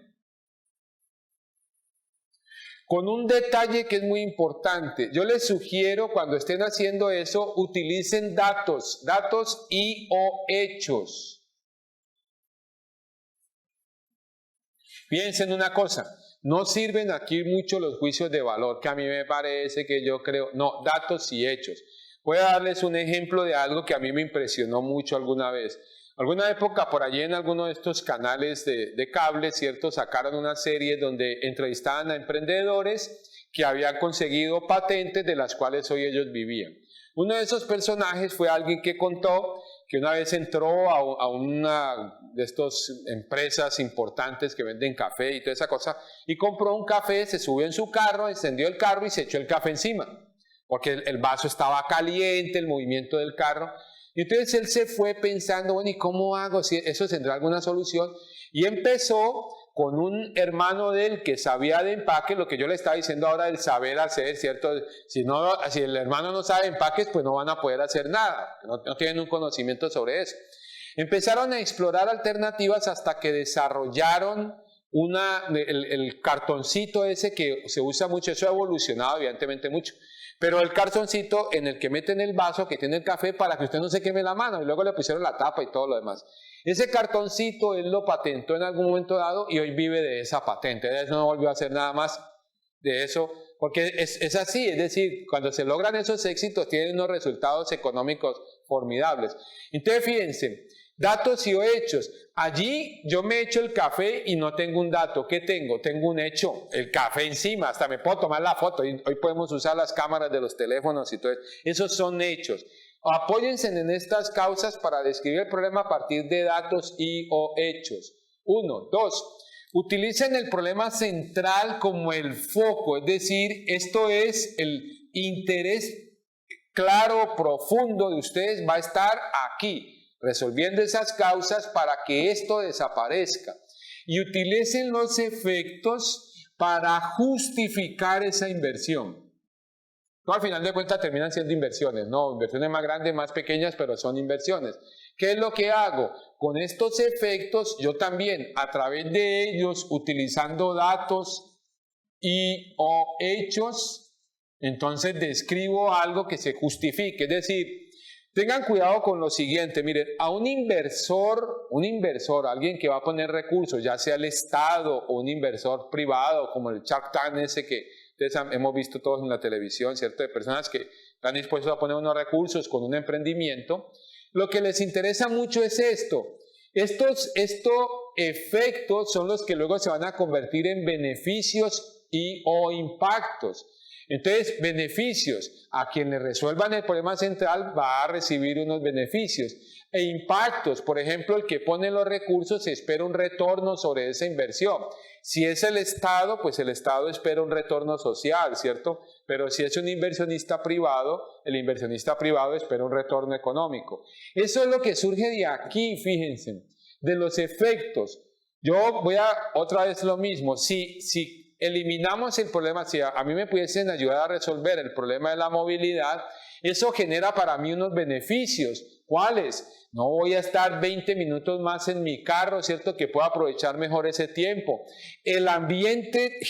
Con un detalle que es muy importante, yo les sugiero cuando estén haciendo eso, utilicen datos y o hechos. Piensen una cosa, no sirven aquí mucho los juicios de valor, que a mí me parece, que yo creo, no, datos y hechos. Voy a darles un ejemplo de algo que a mí me impresionó mucho alguna vez. Alguna época por allí en alguno de estos canales de cable, ¿cierto? Sacaron una serie donde entrevistaban a emprendedores que habían conseguido patentes de las cuales hoy ellos vivían. Uno de esos personajes fue alguien que contó que una vez entró a una de estas empresas importantes que venden café y toda esa cosa, y compró un café, se subió en su carro, encendió el carro y se echó el café encima, porque el vaso estaba caliente, el movimiento del carro. Y entonces él se fue pensando, bueno, ¿y cómo hago? Si eso tendrá alguna solución. Y empezó con un hermano de él que sabía de empaque, lo que yo le estaba diciendo ahora del saber hacer, ¿cierto? Si el hermano no sabe empaques, pues no van a poder hacer nada, no tienen un conocimiento sobre eso. Empezaron a explorar alternativas hasta que desarrollaron el cartoncito ese que se usa mucho, eso ha evolucionado evidentemente mucho, pero el cartoncito en el que meten el vaso que tiene el café para que usted no se queme la mano, y luego le pusieron la tapa y todo lo demás. Ese cartoncito él lo patentó en algún momento dado y hoy vive de esa patente. De eso no volvió a hacer nada más de eso, porque es así, es decir, cuando se logran esos éxitos tienen unos resultados económicos formidables. Entonces fíjense, datos y o hechos. Allí yo me echo el café y no tengo un dato. ¿Qué tengo? Tengo un hecho, el café encima, hasta me puedo tomar la foto. Y hoy podemos usar las cámaras de los teléfonos y todo eso. Esos son hechos. Apóyense en estas causas para describir el problema a partir de datos y o hechos. 1, 2. Utilicen el problema central como el foco, es decir, esto es el interés claro, profundo de ustedes, va a estar aquí, resolviendo esas causas para que esto desaparezca. Y utilicen los efectos para justificar esa inversión. No, al final de cuentas terminan siendo inversiones, no, inversiones más grandes, más pequeñas, pero son inversiones. ¿Qué es lo que hago? Con estos efectos, yo también, a través de ellos, utilizando datos y o hechos, entonces describo algo que se justifique. Es decir, tengan cuidado con lo siguiente, miren, a un inversor, alguien que va a poner recursos, ya sea el Estado o un inversor privado, como el Shark Tank ese que ustedes hemos visto todos en la televisión, ¿cierto? De personas que están dispuestos a poner unos recursos con un emprendimiento. Lo que les interesa mucho es esto. Estos efectos son los que luego se van a convertir en beneficios y o impactos. Entonces, beneficios, a quien le resuelvan el problema central va a recibir unos beneficios. E impactos, por ejemplo, el que pone los recursos se espera un retorno sobre esa inversión. Si es el Estado, pues el Estado espera un retorno social, ¿cierto? Pero si es un inversionista privado, el inversionista privado espera un retorno económico. Eso es lo que surge de aquí, fíjense, de los efectos. Yo voy a otra vez lo mismo, si eliminamos el problema, si a mí me pudiesen ayudar a resolver el problema de la movilidad, eso genera para mí unos beneficios. ¿Cuáles? No voy a estar 20 minutos más en mi carro, ¿cierto? Que puedo aprovechar mejor ese tiempo. El ambiente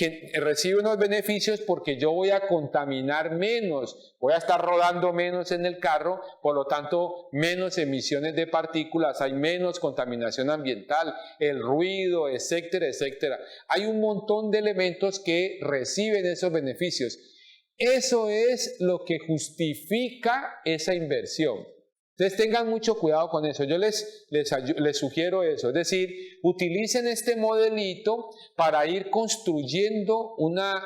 recibe unos beneficios porque yo voy a contaminar menos, voy a estar rodando menos en el carro, por lo tanto, menos emisiones de partículas, hay menos contaminación ambiental, el ruido, etcétera, etcétera. Hay un montón de elementos que reciben esos beneficios. Eso es lo que justifica esa inversión. Entonces tengan mucho cuidado con eso, yo les sugiero eso, es decir, utilicen este modelito para ir construyendo una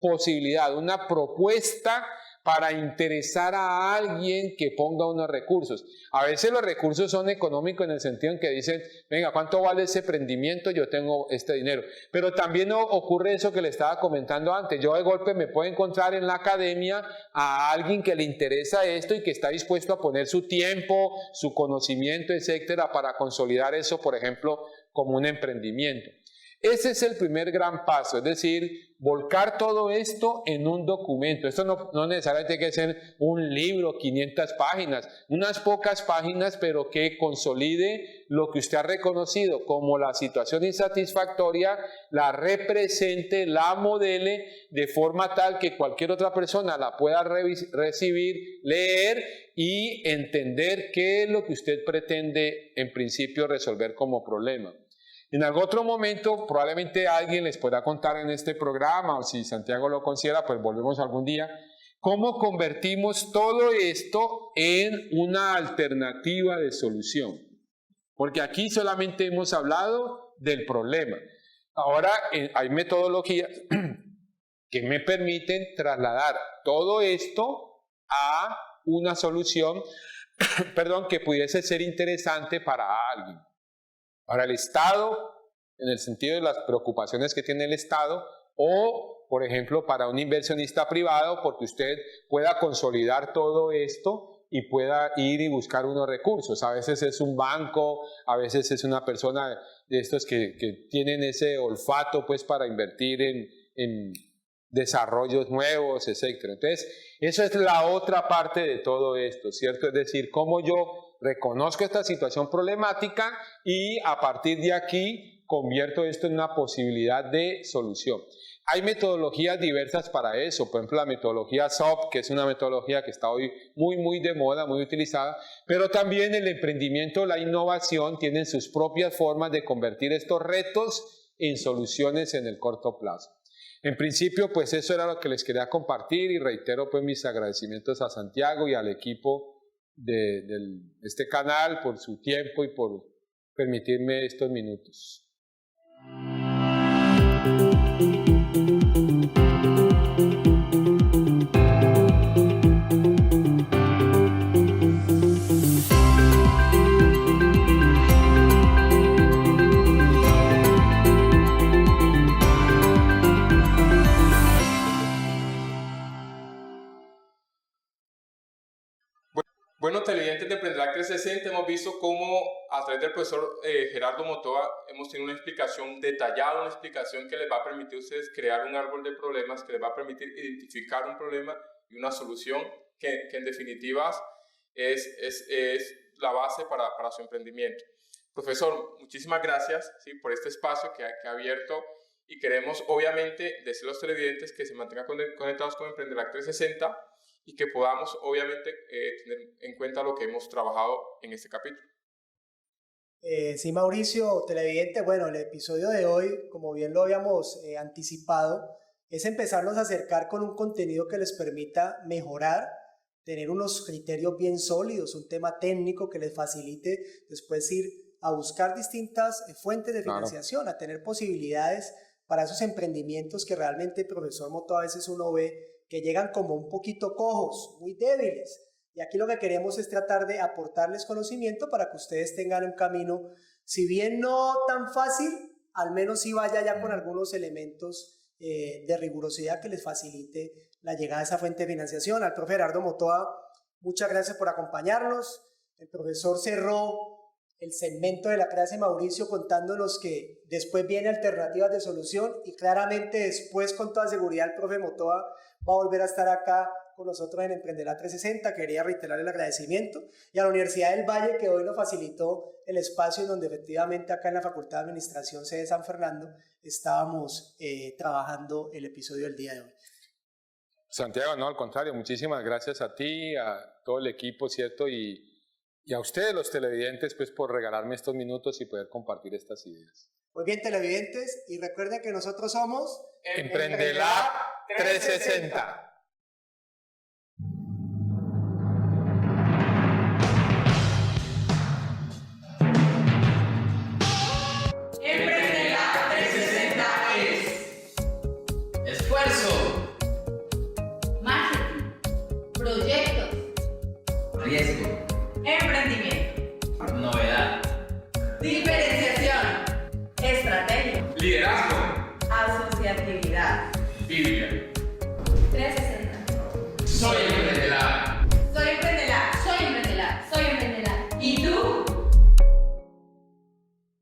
posibilidad, una propuesta para interesar a alguien que ponga unos recursos. A veces los recursos son económicos en el sentido en que dicen, venga, ¿cuánto vale ese emprendimiento? Yo tengo este dinero. Pero también ocurre eso que le estaba comentando antes. Yo de golpe me puedo encontrar en la academia a alguien que le interesa esto y que está dispuesto a poner su tiempo, su conocimiento, etcétera, para consolidar eso, por ejemplo, como un emprendimiento. Ese es el primer gran paso, es decir, volcar todo esto en un documento. Esto no necesariamente tiene que ser un libro, 500 páginas, unas pocas páginas, pero que consolide lo que usted ha reconocido como la situación insatisfactoria, la represente, la modele, de forma tal que cualquier otra persona la pueda recibir, leer y entender qué es lo que usted pretende en principio resolver como problema. En algún otro momento probablemente alguien les pueda contar en este programa, o si Santiago lo considera, pues volvemos algún día, ¿Cómo convertimos todo esto en una alternativa de solución? Porque aquí solamente hemos hablado del problema. Ahora hay metodologías que me permiten trasladar todo esto a una solución, perdón, que pudiese ser interesante para alguien, para el Estado, en el sentido de las preocupaciones que tiene el Estado, o, por ejemplo, para un inversionista privado, porque usted pueda consolidar todo esto y pueda ir y buscar unos recursos. A veces es un banco, a veces es una persona de estos que tienen ese olfato pues para invertir en desarrollos nuevos, etc. Entonces, eso es la otra parte de todo esto, ¿cierto? Es decir, cómo yo reconozco esta situación problemática y a partir de aquí convierto esto en una posibilidad de solución. Hay metodologías diversas para eso, por ejemplo la metodología SOP, que es una metodología que está hoy muy de moda, muy utilizada, pero también el emprendimiento, la innovación tienen sus propias formas de convertir estos retos en soluciones en el corto plazo. En principio, pues eso era lo que les quería compartir y reitero pues mis agradecimientos a Santiago y al equipo de este canal por su tiempo y por permitirme estos minutos. Bueno, televidentes de Emprendelac 360, hemos visto cómo a través del profesor Gerardo Motoa hemos tenido una explicación detallada, una explicación que les va a permitir a ustedes crear un árbol de problemas, que les va a permitir identificar un problema y una solución que en definitiva es la base para su emprendimiento. Profesor, muchísimas gracias, ¿sí?, por este espacio que ha abierto y queremos obviamente decirle a los televidentes que se mantengan conectados con Emprendelac 360 y que podamos obviamente tener en cuenta lo que hemos trabajado en este capítulo. Sí, Mauricio, televidente, bueno, el episodio de hoy, como bien lo habíamos anticipado, es empezarnos a acercar con un contenido que les permita mejorar, tener unos criterios bien sólidos, un tema técnico que les facilite después ir a buscar distintas fuentes de financiación, a tener posibilidades para esos emprendimientos que realmente, profesor Motoa, a veces uno ve que llegan como un poquito cojos, muy débiles. Y aquí lo que queremos es tratar de aportarles conocimiento para que ustedes tengan un camino, si bien no tan fácil, al menos sí vaya ya con algunos elementos de rigurosidad que les facilite la llegada a esa fuente de financiación. Al profe Gerardo Motoa, muchas gracias por acompañarnos. El profesor cerró el segmento de la clase, Mauricio, contándonos que después viene alternativas de solución y claramente después, con toda seguridad, el profe Motoa va a volver a estar acá con nosotros en Emprendelac 360. Quería reiterar el agradecimiento y a la Universidad del Valle, que hoy nos facilitó el espacio en donde efectivamente acá en la Facultad de Administración sede San Fernando estábamos trabajando el episodio del día de hoy. Santiago, no, al contrario, muchísimas gracias a ti, a todo el equipo, ¿cierto? Y a ustedes, los televidentes, pues por regalarme estos minutos y poder compartir estas ideas. Muy bien, televidentes, y recuerden que nosotros somos Emprendelac 360. Emprendelac 360 es Esfuerzo, marketing, proyectos, riesgo, emprendimiento, novedad, diferenciación, estrategia, liderazgo, asociatividad, Biblia. 360.